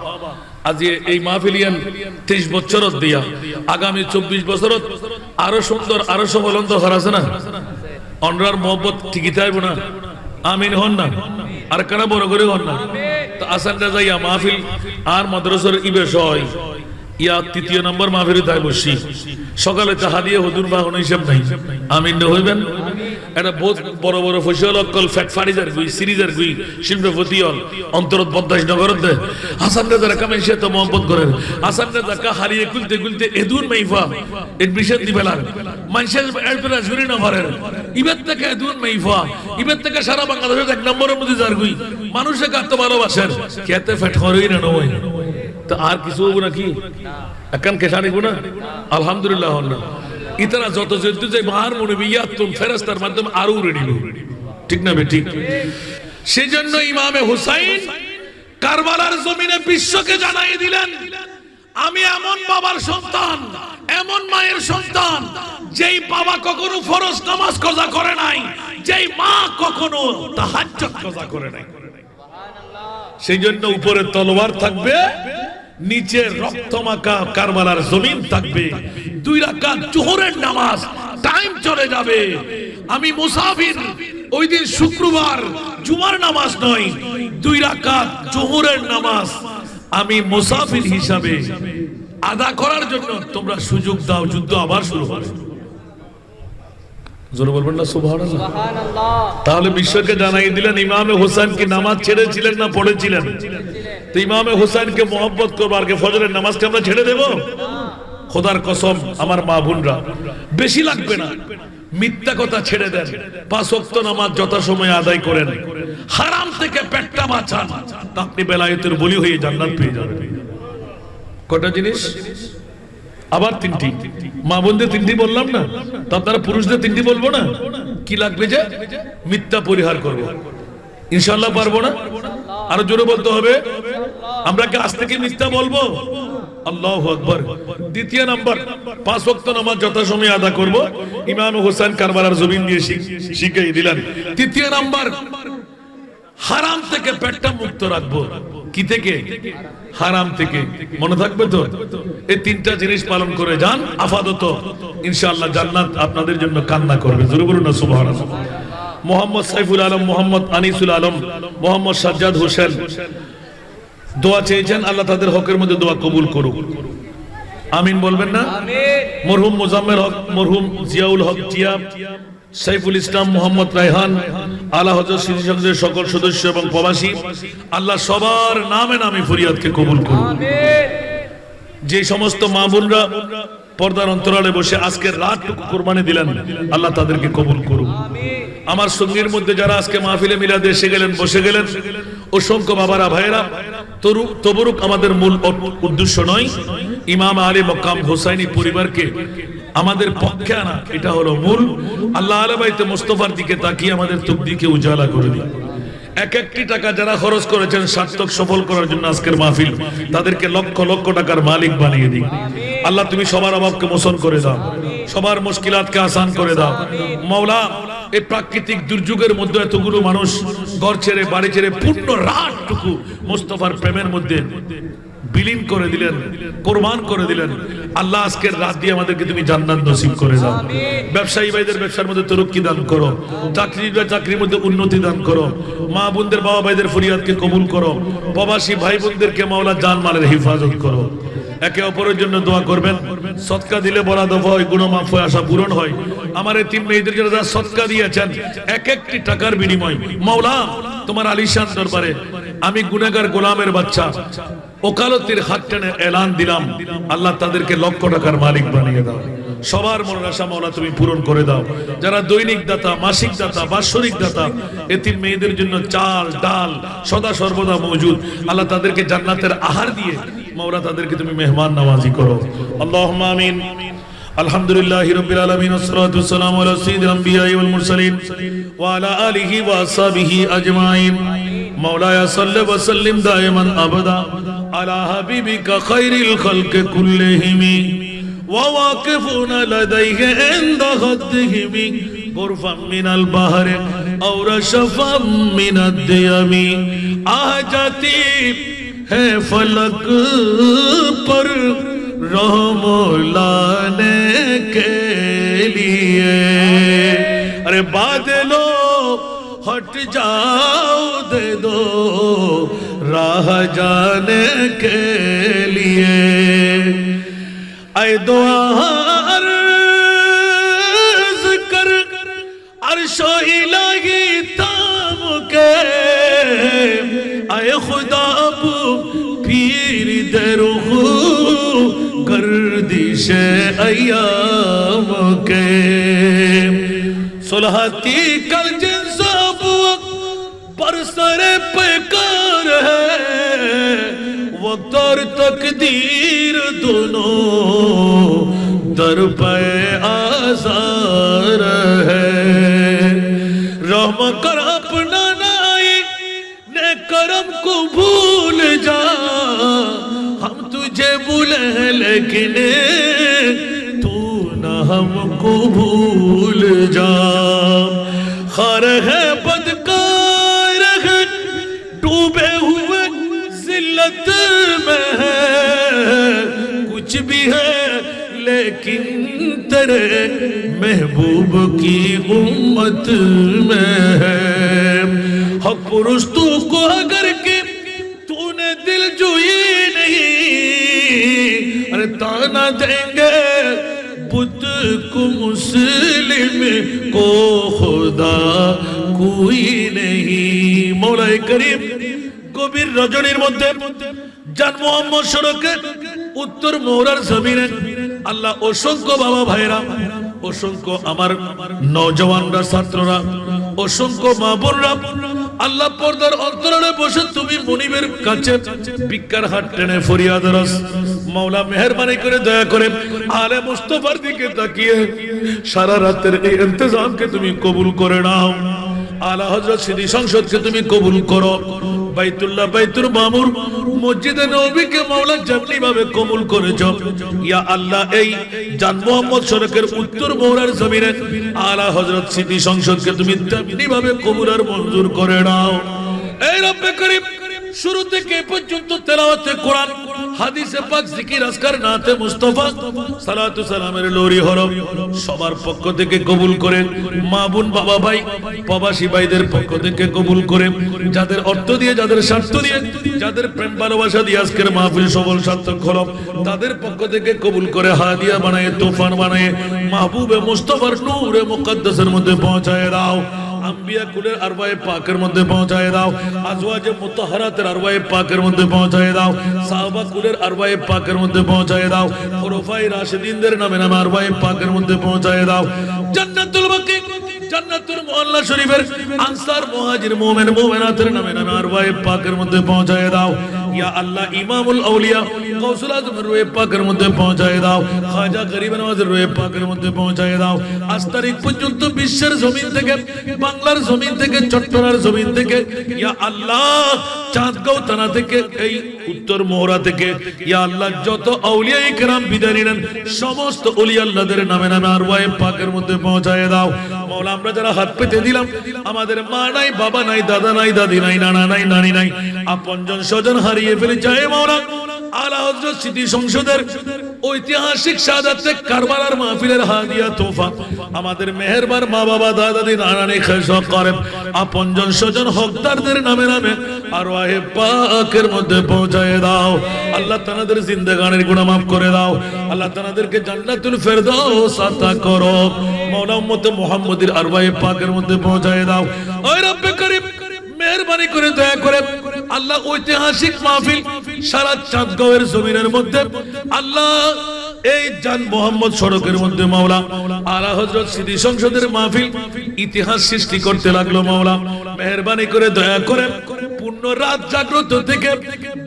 আজ এই মাহফিলিয়ান 23 বছরত দিয়া আগামী 24 বছরত আরো সুন্দর আরো সফলন্ত হরাছে না অনরার মোহব্বত ঠিকই থাকব না। আমিন হন না আর কারা বড় করে হন না। তো আসানটা যাইয়া মাহফিল আর মাদ্রাসার ইবেশ হয় ইয়া 3 নম্বর মাহফিলে তাই বসি সকালে তাহা দিয়ে হুজুর বাহন হিসাব নাই। আমিন হইবেন। এটা বহুত বড় বড় ফসল অকল ফ্যাট ফারিজার গুই সিরিজার গুই শিল্পপতিয়ল অন্তরত বদ্দাস নগরত দে হাসান রাজা কামেন সে তো মোহাম্মত করেন হাসান রাজা কা হারিয়ে কুলতে এদুন মাইফা এডমিশন দিবেলার মানুষের এরপরে জুরি না ভরেন ইবেত থেকে এদুন মাইফা ইবেত থেকে সারা বাংলাদেশের এক নম্বরের মধ্যে যার গুই মানুষে কাটতে ভালোবাসেন খেতে ফ্যাট হরই না নয় তো আর কিছু হবো নাকি এখন কেসা নিব না আলহামদুলিল্লাহ হন না ইতারা যত যেতে যে বাহার মনে বিয়াতুন ফেরেশতার মাধ্যমে আরো রেডি ঠিক না ঠিক। সেজন্য ইমামে হুসাইন কারবালার জমিনে বিশ্বকে জানাই দিলেন আমি এমন বাবার সন্তান এমন মায়ের সন্তান যেই বাবা কখনো ফরজ নামাজ কাজা করে নাই, যেই মা কখনো তাহাজ্জুদ কাজা করে নাই। সেজন্য উপরে তলোয়ার থাকবে নিচে রক্তমাখা কারবালার জমিন থাকবে। 2 রাকাত জোহরের নামাজ টাইম চলে যাবে। আমি মুসাফির ওই দিন শুক্রবার জুমার নামাজ নয় 2 রাকাত জোহরের নামাজ আমি মুসাফির হিসাবে আদা করার জন্য তোমরা সুযোগ দাও, যুদ্ধ আবার শুরু হবে। জোরে বলবেন না সুবহানাল্লাহ। তাহলে বিশ্বকে জানাই দিলেন ইমামে হোসেন কি নামাজ ছেড়েছিলেন না পড়েছিলেন? তো ইমামে হোসেনকে মোহাম্মত করবো আর ফজরের নামাজকে আমরা ছেড়ে দেব? খোদার কসম আমার মা বোনরা বেশি লাগবে না, মিথ্যা কথা ছেড়ে দেন, 5 ওয়াক্ত নামাজ যথাসময়ে আদায় করেন, হারাম থেকে পেটটা বাঁচান, আপনি বেলায়েতের বলি হয়ে জান্নাত পেয়ে যাবেন। কটা জিনিস আবার 3টি মা বোনদের 3টি বললাম না, তো আপনারা পুরুষদের 3টি বলবো না? কি লাগবে যে মিথ্যা পরিহার করবো ইনশাআল্লাহ পারবো না? আরো জোরে বলতে হবে। আমরা কি আজ থেকে মিথ্যা বলবো? আল্লাহু আকবার। 2 নাম্বার 5 ওয়াক্ত নামাজ যথাসময়ে আদা করব, ইমাম হোসেন কারবালার জমিন দিয়ে শিখিয়ে দিলেন। 3 নাম্বার হারাম থেকে পেটটা মুক্ত রাখবো। কি থেকে? হারাম থেকে। মনে থাকবে তো? এই 3টা জিনিস পালন করে যান, আপাতত ইনশাআল্লাহ জান্নাত আপনাদের জন্য কান্না করবে। জোরে বলুন না সুবহানাল্লাহ। মোহাম্মদ সাইফুল আলম, মোহাম্মদ আনিসুল আলম, মোহাম্মদ সাজ্জাদ হোসেন দোয়া চেয়েছেন, আল্লাহ তাদের হকের মধ্যে দোয়া কবুল করুক। আমিন বলবেন না? মরহুম মোজাম্মেল হক, মরহুম জিয়াউল হক জিয়া, সাইফুল ইসলাম, মোহাম্মদ রায়হান, আলা হযরত স্মৃতি সংসদের সকল সদস্য এবং প্রবাসী, আল্লাহ সবার নামে নামে ফরিয়াদকে কবুল করুন। যে সমস্ত মা বোনরা পর্দার অন্তরালে বসে আজকের রাতটুকু কুরবানি দিলেন, আল্লাহ তাদেরকে কবুল করুন। আমার সঙ্গীর মধ্যে যারা আজকে মাহফিলে মিলাদে এসে গেলেন, বসে গেলেন, অসংখ্য বাবারা ভাইয়েরা, তবরুক আমাদের মূল উদ্দেশ্য নয়, ইমাম আলী মক্কাম হোসাইনি পরিবারকে আমাদের পক্ষে আনা, এটা হলো মূল। আল্লাহ আলা বাইতে মুস্তাফার দিকে তাকিয়ে আমাদের তকদিরকে উজালা করে দিন। এক একটি টাকা যারা খরচ করেছেন সার্থক সফল করার জন্য আজকের মাহফিল, তাদেরকে লক্ষ লক্ষ টাকার মালিক বানিয়ে দিন। আল্লাহ তুমি সবার অভাবকে মোচন করে দাও, সবার মুশকিলাতকে আসান করে দাও। মাওলা, এই প্রাকৃতিক দুর্যোগের মধ্যে এতগুলো মানুষ ঘর ছেড়ে বাড়ি ছেড়ে পূর্ণ রাতটুকু মুস্তাফার প্রেমের মধ্যে বিলীন করে দিলেন, কোরবান করে দিলেন। আল্লাহ আজকের রাত দিয়ে আমাদেরকে তুমি জান্নাত নসিব করে দাও। ব্যবসায়ী ভাইদের ব্যবসার মধ্যে তরক্কি দান করো, চাকরির মধ্যে উন্নতি দান করো, মা বোনদের বাবা ভাইদের ফরিয়াদকে কবুল করো, প্রবাসী ভাই বোনদেরকে মাওলা জানমালের হেফাজত করো। একে অপরের জন্য দোয়া করবেন। সদকা দিলে বলা দফা হয়, গুনাহ মাফ হয়, আশা পূরণ হয়। আমার এতিম মেয়েদের জন্য যারা সদকা দিয়েছেন এক একটি টাকার বিনিময়, মাওলা তোমার আলিশান দরবারে আমি গুনাহগার গোলামের বাচ্চা ওকালতির হাত টেনে এলান দিলাম, আল্লাহ তাদেরকে লক্ষ টাকার মালিক বানিয়ে দাও। সবার মনের আশা মাওলা তুমি পূরণ করে দাও। যারা দৈনিক দাতা, মাসিক দাতা, বাৎসরিক দাতা, এতিম মেয়েদের জন্য চাল ডাল সদা সর্বদা মজুদ, আল্লাহ তাদেরকে জান্নাতের আহার দিয়ে মাওলা তাদেরকে তুমি মেহমান নওয়াজি করো। আল্লাহুম্মা আমিন। আলহামদুলিল্লাহি রাব্বিল আলামিন, ওয়াসসালাতু ওয়াসসালামু আলা সাইয়্যিদিল আমবিয়াই ওয়াল মুরসালিন ওয়া আলা আলিহি ওয়া আসহাবিহি আজমাইন। مولاي صل وسلم دائما ابدا على حبيبك خير الخلق كلهم وواقفون لديه عند خدهم غرفا من البحر او رشفا من الديم آ جاتی ہے فلک پر رحم لانے کے لیے ارے بادلو हट जाओ दे दो राह जाने के लिए आए दुआ अर्ज कर अर्शो इलाही ताम के आए खुदा अबू पीर दरुखू गर्दिश अय्याम के सुलहती कल जिन्स पर सरे पैकार है, वक्त और तकदीर दोनों दर पे आज़ार है। रहम कर अपना नाई ने करम को भूल जा, हम तुझे भूले लेकिन तू न हमको भूल जा। खार है बदकार है डूबे हुए जिल्लत में है, कुछ भी है लेकिन तेरे महबूब की उम्मत में है। हक पुरुष तू को अगर के तूने दिल जोई नहीं, अरे ताना देंगे बुत को मुस्लिम को खुदा कोई नहीं। मौलाए करीम গভীর রজনীর মধ্যে জান মোহাম্মদ সড়কে উত্তর মৌরার জমিনে আল্লাহ অসংখ্য বাবা ভাইরা, অসংখ্য আমার নওজওয়ানরা, ছাত্ররা, অসংখ্য মা বোনরা আল্লাহ পর্দার অন্তরালে বসে তুমি মনিবের কাছে ভিক্ষার হাত টেনে ফরিয়াদ রস। মাওলা মেহেরবানি করে দয়া করে আলে মুস্তাফার দিকে তাকিয়ে সারা রাতের এই ইন্তজামকে তুমি কবুল করে নাও। আলা হযরত সিদ্ধি সংসদকে তুমি কবুল করো। বাইতুল্লাহ, বাইতুল মামুর, মসজিদে নববীকে মাওলা যেমনি ভাবে কবুল করেছো, ইয়া আল্লাহ এই জান মোহাম্মদ সড়কের উত্তর মৌরার জমিনে আলা হযরত সিদ্ধি সংসদকে তুমি তেমনি ভাবে কবুল আর মঞ্জুর করে নাও। এই রব্বে করিম, শুরু থেকে পর্যন্ত তেলাওয়াতে কোরআন, হাদিসে পাক, জিকির, আজকার, নাতে মুস্তাফা, সালাতু সালামের লোরি হরফ সবার পক্ষ থেকে কবুল করে, মা বোন বাবা ভাই প্রবাসী ভাইদের পক্ষ থেকে কবুল করে, যাদের অর্থ দিয়ে, যাদের স্বার্থ দিয়ে, যাদের প্রেম ভালোবাসা দিয়ে আজকের মাহফিল সফল সার্থক হলো, তাদের পক্ষ থেকে কবুল করে হাদিয়া বানায়, তুফান বানায় মাহবুবে মুস্তাফার নূরে মুকদ্দাসের মধ্যে পৌঁছায় দাও। আম্বিয়া কুলের আরওয়ায়ে পাকের মধ্যে পৌঁছায় দাও, আজওয়াজে মুতাহহারাতের আরওয়ায়ে পাকের মধ্যে পৌঁছায় দাও, সাহাবা কুলের আরওয়ায়ে পাকের মধ্যে পৌঁছায় দাও, খুলাফায়ে রাশিদিনদের নামে নামে আরওয়ায়ে পাকের মধ্যে পৌঁছায় দাও। জান্নাতুল বাকি, জান্নাতুল মুআল্লা শরীফের আনসার মুহাজির মুমিন মুমিনাতের নামে নামে আরওয়ায়ে পাকের মধ্যে পৌঁছায় দাও। ইয়া আল্লাহ ইমামুল আউলিয়া গাউসুল আজমের রূহে পাকের মধ্যে পৌঁছায় দাও, খাজা গরিব নওয়াজের রূহে পাকের মধ্যে পৌঁছায় দাও। আজ তারিখ পর্যন্ত বিশ্বের জমিন থেকে, বাংলার জমিন থেকে, চট্টগ্রামের জমিন থেকে, ইয়া আল্লাহ চাঁদগাঁও থানা থেকে, এই উত্তর মোহরা থেকে, ইয়া আল্লাহ যত আউলিয়া ইকরাম বিদায় নিলেন সমস্ত ওলিয়া আল্লাহদের নামে নামে আরওয়ায়ে পাকের মধ্যে পৌঁছায় দাও। মাওলা আমরা যারা হাত পেতে দিলাম, আমাদের মা নাই, বাবা নাই, দাদা নাই, দাদি নাই, নানা নাই, নানি নাই, আপনজন স্বজন হারিয়ে ফেলে যায় মাওলা। আলা হযরত স্মৃতি সংসদের ঐতিহাসিক শাহাদাতে কারবালার মাহফিলের হাদিয়া তোফা আমাদের মেহেরবান মা বাবা দাদা দাদি নানা নানি খাসা করেন আপনজন স্বজন হকদারদের নামে নামে আরওয়াহে পাকের মধ্যে পৌঁছায় দাও। আল্লাহ তাআলাদের জিন্দেগানির গুনাহ মাফ করে দাও। আল্লাহ তাআলাদেরকে জান্নাতুল ফেরদাউস আতা করো। মাওলা উম্মতে মুহাম্মাদির আরওয়াহে পাকের মধ্যে পৌঁছায় দাও। ওই রব্বে করিম মেহেরবানি করে দয়া করে আল্লাহ ঐতিহাসিক মাহফিল সারা চাঁদগাঁওয়ের জমিনের মধ্যে আল্লাহ এই জান মোহাম্মদ সড়কের মধ্যে মাওলা আলা হযরত স্মৃতি সংসদের মাহফিল ইতিহাস সৃষ্টি করতে লাগলো। মাওলা মেহেরবানি করে দয়া করে পূর্ণ রাত জাগ্রত থেকে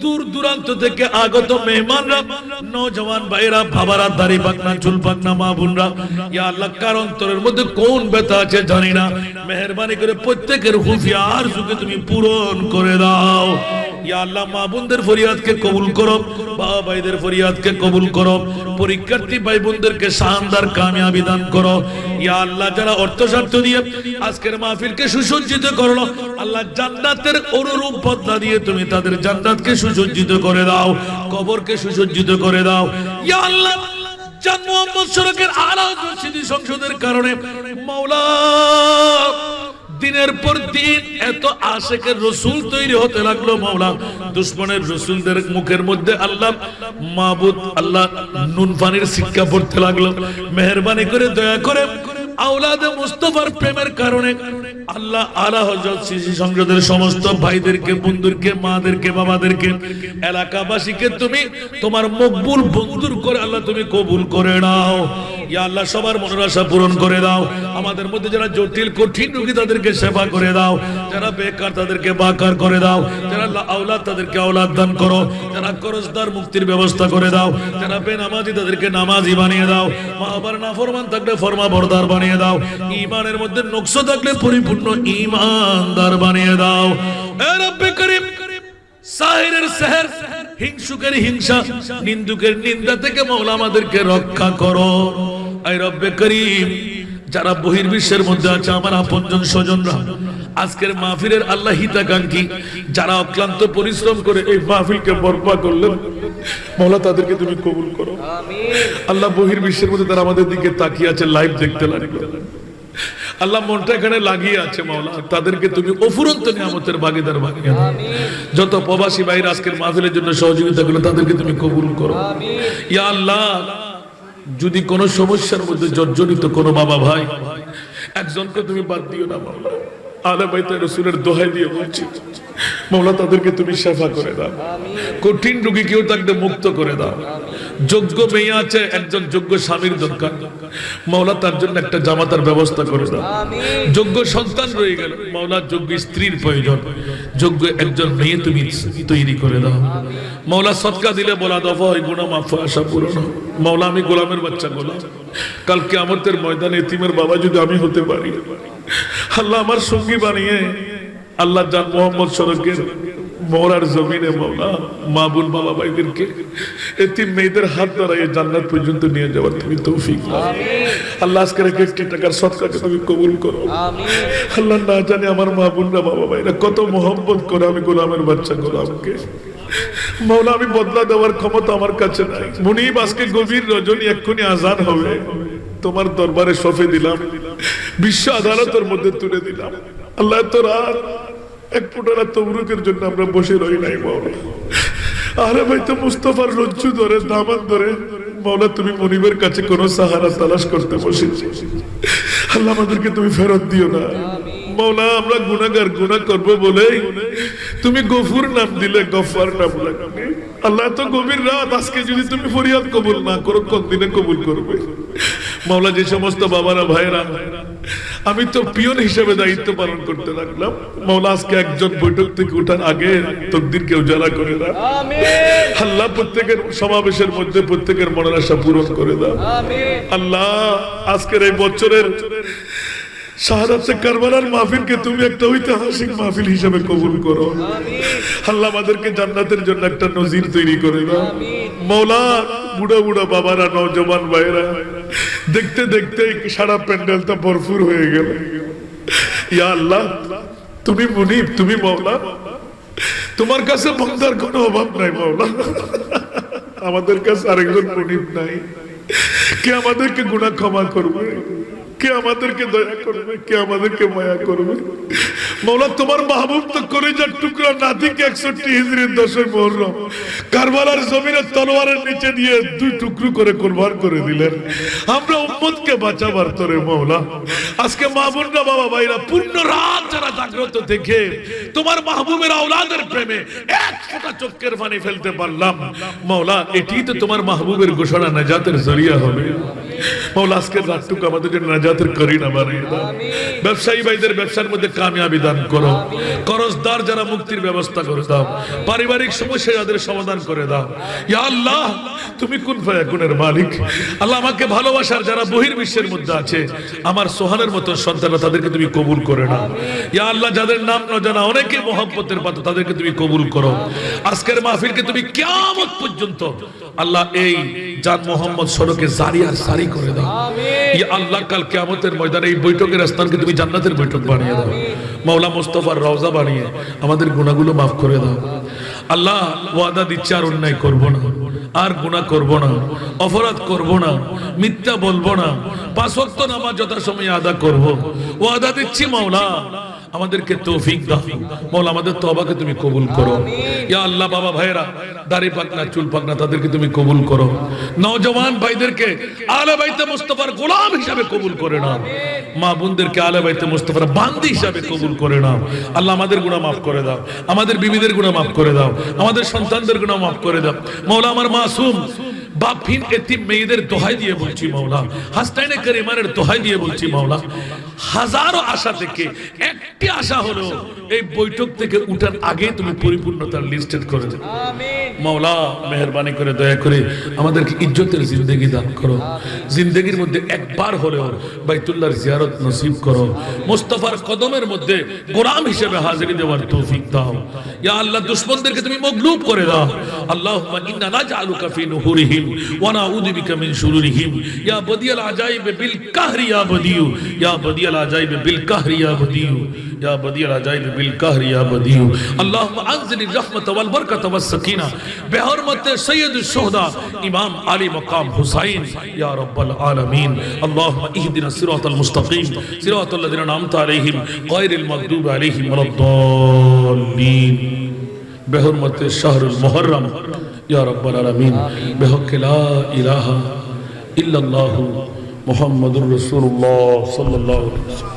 দূর দূরান্ত থেকে আগত মেহমানরা, নওজওয়ান ভাইরা, বাবারা, দাড়ি পাকনা, চুল পাকনা, মা বোনরা, ইয়া আল্লাহ কার অন্তরের মধ্যে কোন ব্যথা আছে জানি না, মেহেরবানি করে প্রত্যেকের হুঁফিয়ার সুখে তুমি পূরণ করে দাও। ইয়া আল্লাহ মা বোনদের ফরিয়াদকে কবুল করো, বাবা ভাইদের ফরিয়াদকে কবুল করো, পরীক্ষার্থী ভাই বোনদেরকে শানদার কামিয়াবি দান করো। ইয়া আল্লাহ যারা অর্থ স্বার্থ দিয়ে আজকের মাহফিলকে সুসজ্জিত করলো, আল্লাহ জান্নাতের অনুরূপ বদলা দিয়ে তুমি তাদের জান্নাতকে সুসজ্জিত করে দাও, কবরকে সুসজ্জিত করে দাও। ইয়া আল্লাহ জান মুহাম্মদ সড়কের আলা হযরত স্মৃতি সংসদের কারণে মাওলা দিনের পর দিন এত আশিকের রাসূল তৈরি হতে লাগলো। মাওলা দুশমনের রাসূলদের মুখের মধ্যে আল্লাহ মাবুদ আল্লাহ নুন পানির শিক্ষা পড়তে লাগলো। মেহেরবানি করে দয়া করে আওলাদে মুস্তাফার প্রেমের কারণে আল্লাহ আলা হযরত স্মৃতি সংসদের সমস্ত ভাইদেরকে, বন্ধুদেরকে, মাদেরকে, বাবাদেরকে, এলাকাবাসীকে তুমি তোমার মকবুল বন্ধুর করে আল্লাহ তুমি কবুল করে নাও। ইয়া আল্লাহ সবার মনের আশা পূরণ করে দাও। আমাদের মধ্যে যারা জটিল কঠিন রোগী তাদেরকে সেবা করে দাও, যারা বেকার তাদেরকে বাকার করে দাও, যারা আওলাদ তাদেরকে আওলাদ দান করো, যারা কর্জদার মুক্তির ব্যবস্থা করে দাও, যারা বেনামাজি তাদেরকে নামাজি বানিয়ে দাও, মা বাবার নাফরমান থাকলে ফরমাবরদার বানিয়ে দাও, ঈমানের মধ্যে নকশ থাকলে পরিপূর্ণ ঈমানদার বানিয়ে দাও। এ রব্বে করিম সাহিরের সেহর, হিংসুকের হিংসা, নিন্দুকের নিন্দা থেকে মাওলা আমাদেরকে রক্ষা করো। আয় রব্বে করিম যারা বহির্বিশ্বের মধ্যে আছে আমার আপনজন স্বজনরা, আজকের মাহফিলের আল্লাহ হিতাকাঙ্ক্ষী, যারা অক্লান্ত পরিশ্রম করে এই মাহফিলকে বরপা করলেন, মাওলা তাদেরকে তুমি কবুল করো। আল্লাহ বহির্বিশ্বের মধ্যে তারা আমাদের দিকে তাকিয়ে আছে, লাইভ দেখতে লাগলো। আল্লাহ মনটা এখানে লাগিয়ে আছে মাওলা, তাদেরকে তুমি অফুরন্ত নিয়ামতের ভাগীদার বানিয়ে দাও। যত প্রবাসী ভাইরা আজকের মাহফিলের জন্য সহযোগিতা করলো তাদেরকে তুমি কবুল করো। ইয়া আল্লাহ যদি কোনো সমস্যার মধ্যে জর্জরিত কোনো বাবা ভাই একজনকে তুমি বাদ দিও না মাওলা। আলে বাইতে রাসূলের দোহাই দিয়ে বলছি মাওলা তাদেরকে তুমি শেফা করে দাও। কঠিন রোগী কেউ থাকলে মুক্ত করে দাও। যোগ্য মেয়ে আছে, একজন যোগ্য স্বামীর দরকার, মাওলা তার জন্য একটা জামাতার ব্যবস্থা করে দাও। যোগ্য সন্তান রয়ে গেল, মাওলা যোগ্য স্ত্রীর প্রয়োজন, যোগ্য একজন মেয়ে তুমি তৈরি করে দাও। মাওলা সদকা দিলে বলা দফা হয়, গুনাহ মাফ হয়, আশা পূরণ হয়। মাওলা আমি গোলামের বাচ্চা গোলাম, কাল কিয়ামতের ময়দানে এতিমের বাবা যদি আমি হতে পারি, আল্লাহ আমার সঙ্গী বানিয়ে আল্লাহ জান মোহাম্মদ সড়কের মোরার জমিনে মাওলা মা বোন বাবা ভাইদেরকে এতিম মেয়েদের হাত ধরাইয়ে জান্নাত পর্যন্ত নিয়ে যাওয়ার তুমি তৌফিক দাও। আল্লাহ আজকের একটি টাকার সদকাকে তুমি কবুল করো। আল্লাহ না জানে আমার মা বোনরা বাবা ভাইরা কত মোহাম্মত করে আমি গোলামের বাচ্চা গোলামকে। মাওলা আমি বদলা দেওয়ার ক্ষমতা আমার কাছে নাই। মুনিব আজকে গভীর রজনী এক্ষুনি আজান হবে, তোমার দরবারে সফে দিলাম, বিশ্ব আদালতের মধ্যে তুলে দিলাম। আল্লাহ তো রাত এক ফুটারা তবরুকের জন্য আমরা বসে রই নাই মাওলা। আরে ভাই তো মুস্তাফার রজ্জু ধরে দামান ধরে মাওলা তুমি মনিবের কাছে কোন সাহারা তালাশ করতে বসেছি। আল্লাহ আমাদেরকে তুমি ফেরত দিও না মৌলা আমরা গুনাহগার, গুনাহ করব বলে তুমি গফুর নাম দিলে, গফফার নাম লাগবে। আল্লাহ তো গভীর রাত, আজকে যদি তুমি ফরিয়াদ কবুল না করো কোন দিনে কবুল করবে? মৌলা যে সমস্ত বাবারা ভাইরা আমি তো পিয়ন হিসেবে দায়িত্ব পালন করতে লাগলাম, মৌলা আজকে একজন বৈঠক থেকে ওঠার আগে তকদিরকে উজালা করে দাও। আল্লাহ প্রত্যেকের সমাবেশের মধ্যে প্রত্যেকের মনের আশা পূরণ করে দাও। আল্লাহ আজকের এই বছরের শাহাদাতে কারবালার মাহফিলকে তুমি একটা ঐতিহাসিক মাহফিল হিসেবে কবুল করো। আল্লাহ আমাদেরকে জান্নাতের জন্য একটা নজির তৈরি করে দাও। মৌলা বুড়া বুড়া বাবারা, নওজওয়ান ভাইরা দেখতে দেখতে সারা প্যান্ডেলটা ভরপুর হয়ে গেল। ইয়া আল্লাহ তুমি মুনিব, তুমি মৌলা, তোমার কাছে বান্দার কোনো অভাব নাই মৌলা। আমাদের কাছে আরেকজন মুনিব নাই। কে আমাদেরকে গুনাহ ক্ষমা করবে? কে আমাদেরকে দয়া করবে? কে আমাদেরকে মায়া করবে? মৌলা তোমার মাহবুব তো কলিজার টুকরা নাতিকে 61 হিজরির 10 মুহররম কারবালার জমিনে তলোয়ারের নিচে দিয়ে 2 টুকরো করে কুরবান করে দিলেন। আমরা উম্মতকে বাঁচাবার তরে মৌলা আজকে মা বোনরা, বাবা ভাইরা পূর্ণ রাত যারা জাগ্রত থেকে তোমার মাহবুবের আওলাদের প্রেমে এক ফোঁটা চোখের পানি ফেলতে পারলাম মৌলা, এটি তো তোমার মাহবুবের ঘোষণা, নাজাতের জরিয়া হবে। মৌলা আজকের রাতটুকু আমাদের জন্য নাজাতের করিনা বানিয়ে দাও। ব্যবসায়ী ভাইদের ব্যবসার মধ্যে কামিয়াবি দান করো। করজদার যারা মুক্তির ব্যবস্থা করে দাও। পারিবারিক সমস্যা যাদের সমাধান করে দাও। ইয়া আল্লাহ তুমি কুন ফায়াকুনের মালিক। আল্লাহ আমাকে ভালোবাসার যারা বহির্বিশ্বের মধ্যে আছে, আমার সোহানের মতো সন্তান, তাদেরকে তুমি কবুল করে নাও। ইয়া আল্লাহ যাদের নাম না জানা অনেকে মহব্বতের পাত্র, তাদেরকে তুমি কবুল করো। আজকের মাহফিলকে তুমি কিয়ামত পর্যন্ত আল্লাহ এই জান মোহাম্মদ সড়কে জারি আর সারি করে দাও। ইয়া আল্লাহ কাল কিয়ামতের ময়দানে এই বৈঠকের স্থানকে তুমি জান্নাতের বৈঠক বানিয়ে দাও। মাওলা মুস্তাফার রওজা বানিয়ে আমাদের গুনাহগুলো মাফ করে দাও। আল্লাহ ওয়াদা দিচ্ছি আর অন্যায় করব না, আর গুনাহ করব না, অপরাধ করব না, মিথ্যা বলবো না, 5 ওয়াক্ত নামাজ যথাসময়ে আদা করব। ওয়াদা দিচ্ছি মাওলা আমাদেরকে তৌফিক দাও। মাওলা আমাদের তওবাকে তুমি কবুল করো। ইয়া আল্লাহ বাবা ভাইরা দাড়ি পাকনা চুল পাকনা তাদেরকে তুমি কবুল করো। নওজওয়ান ভাইদেরকে আলে বাইতে মুস্তাফার গোলাম হিসাবে কবুল করে নাও। মা বোনদেরকে আলে বাইতে মুস্তাফার বান্দি হিসাবে কবুল করে নাও। আল্লাহ আমাদের গুনাহ মাফ করে দাও, আমাদের বিবিদের গুনাহ মাফ করে দাও, আমাদের সন্তানদের গুনাহ মাফ করে দাও। মাওলা আমার মাসুম বাপহীন এতিম মেয়েদের দোহাই দিয়ে বলছি মাওলা, হাসনাইনে কারিমানের দোহাই দিয়ে বলছি মাওলা, হাজারো আশা থেকে একটি আশা হলো এই বৈঠক থেকে উঠার আগে তুমি পরিপূর্ণতার লিস্টেড করে দাও। মাওলা মেহেরবানি করে দয়া করে আমাদেরকে ইজ্জতের জিন্দেগি দান করো। জিন্দেগির মধ্যে একবার হলেও বাইতুল্লাহর জিয়ারত নসিব করো। মুস্তাফার কদমের মধ্যে গোলাম হিসেবে হাজিরি দেওয়ার তৌফিক দাও। ইয়া আল্লাহ দুশমনদেরকে তুমি মগলুব করে দাও। আল্লাহুম্মা ইন্না নাজআলুকা ফি নুহুরিহিম ওয়া নাউযু বিকা মিন শুরুরিহিম ইয়া বদিয়াল আজাইব বিল কাহরি ইয়া বদিউ ইয়া বদিয়াল আজাইব বিল কাহরি ইয়া বদিউ ইয়া বদিয়াল আজাইব বিল কাহরি ইয়া বদিউ। আল্লাহুম্মা আনজিলির রাহমাত ওয়াল বারাকাত ওয়াস সাকিনা বিহুরমতি সাইয়্যিদুশ শুহাদা ইমাম আলী মাকাম হুসাইন ইয়া রাব্বাল আলামিন। আল্লাহুম্মা ইহদিনাস সিরাতাল মুস্তাকিম সিরাতাল লাযিনা আন'আমতা আলাইহিম গায়রিল মাগদুবি আলাইহিম ওয়ালাদ-দাল্লিন বিহুরমতি শাহরুল মুহররম ইয়া রাব্বাল আলামিন বিহক্কি লা ইলাহা ইল্লাল্লাহু মুহাম্মাদুর রাসূলুল্লাহ সাল্লাল্লাহু আলাইহি ওয়াসাল্লাম।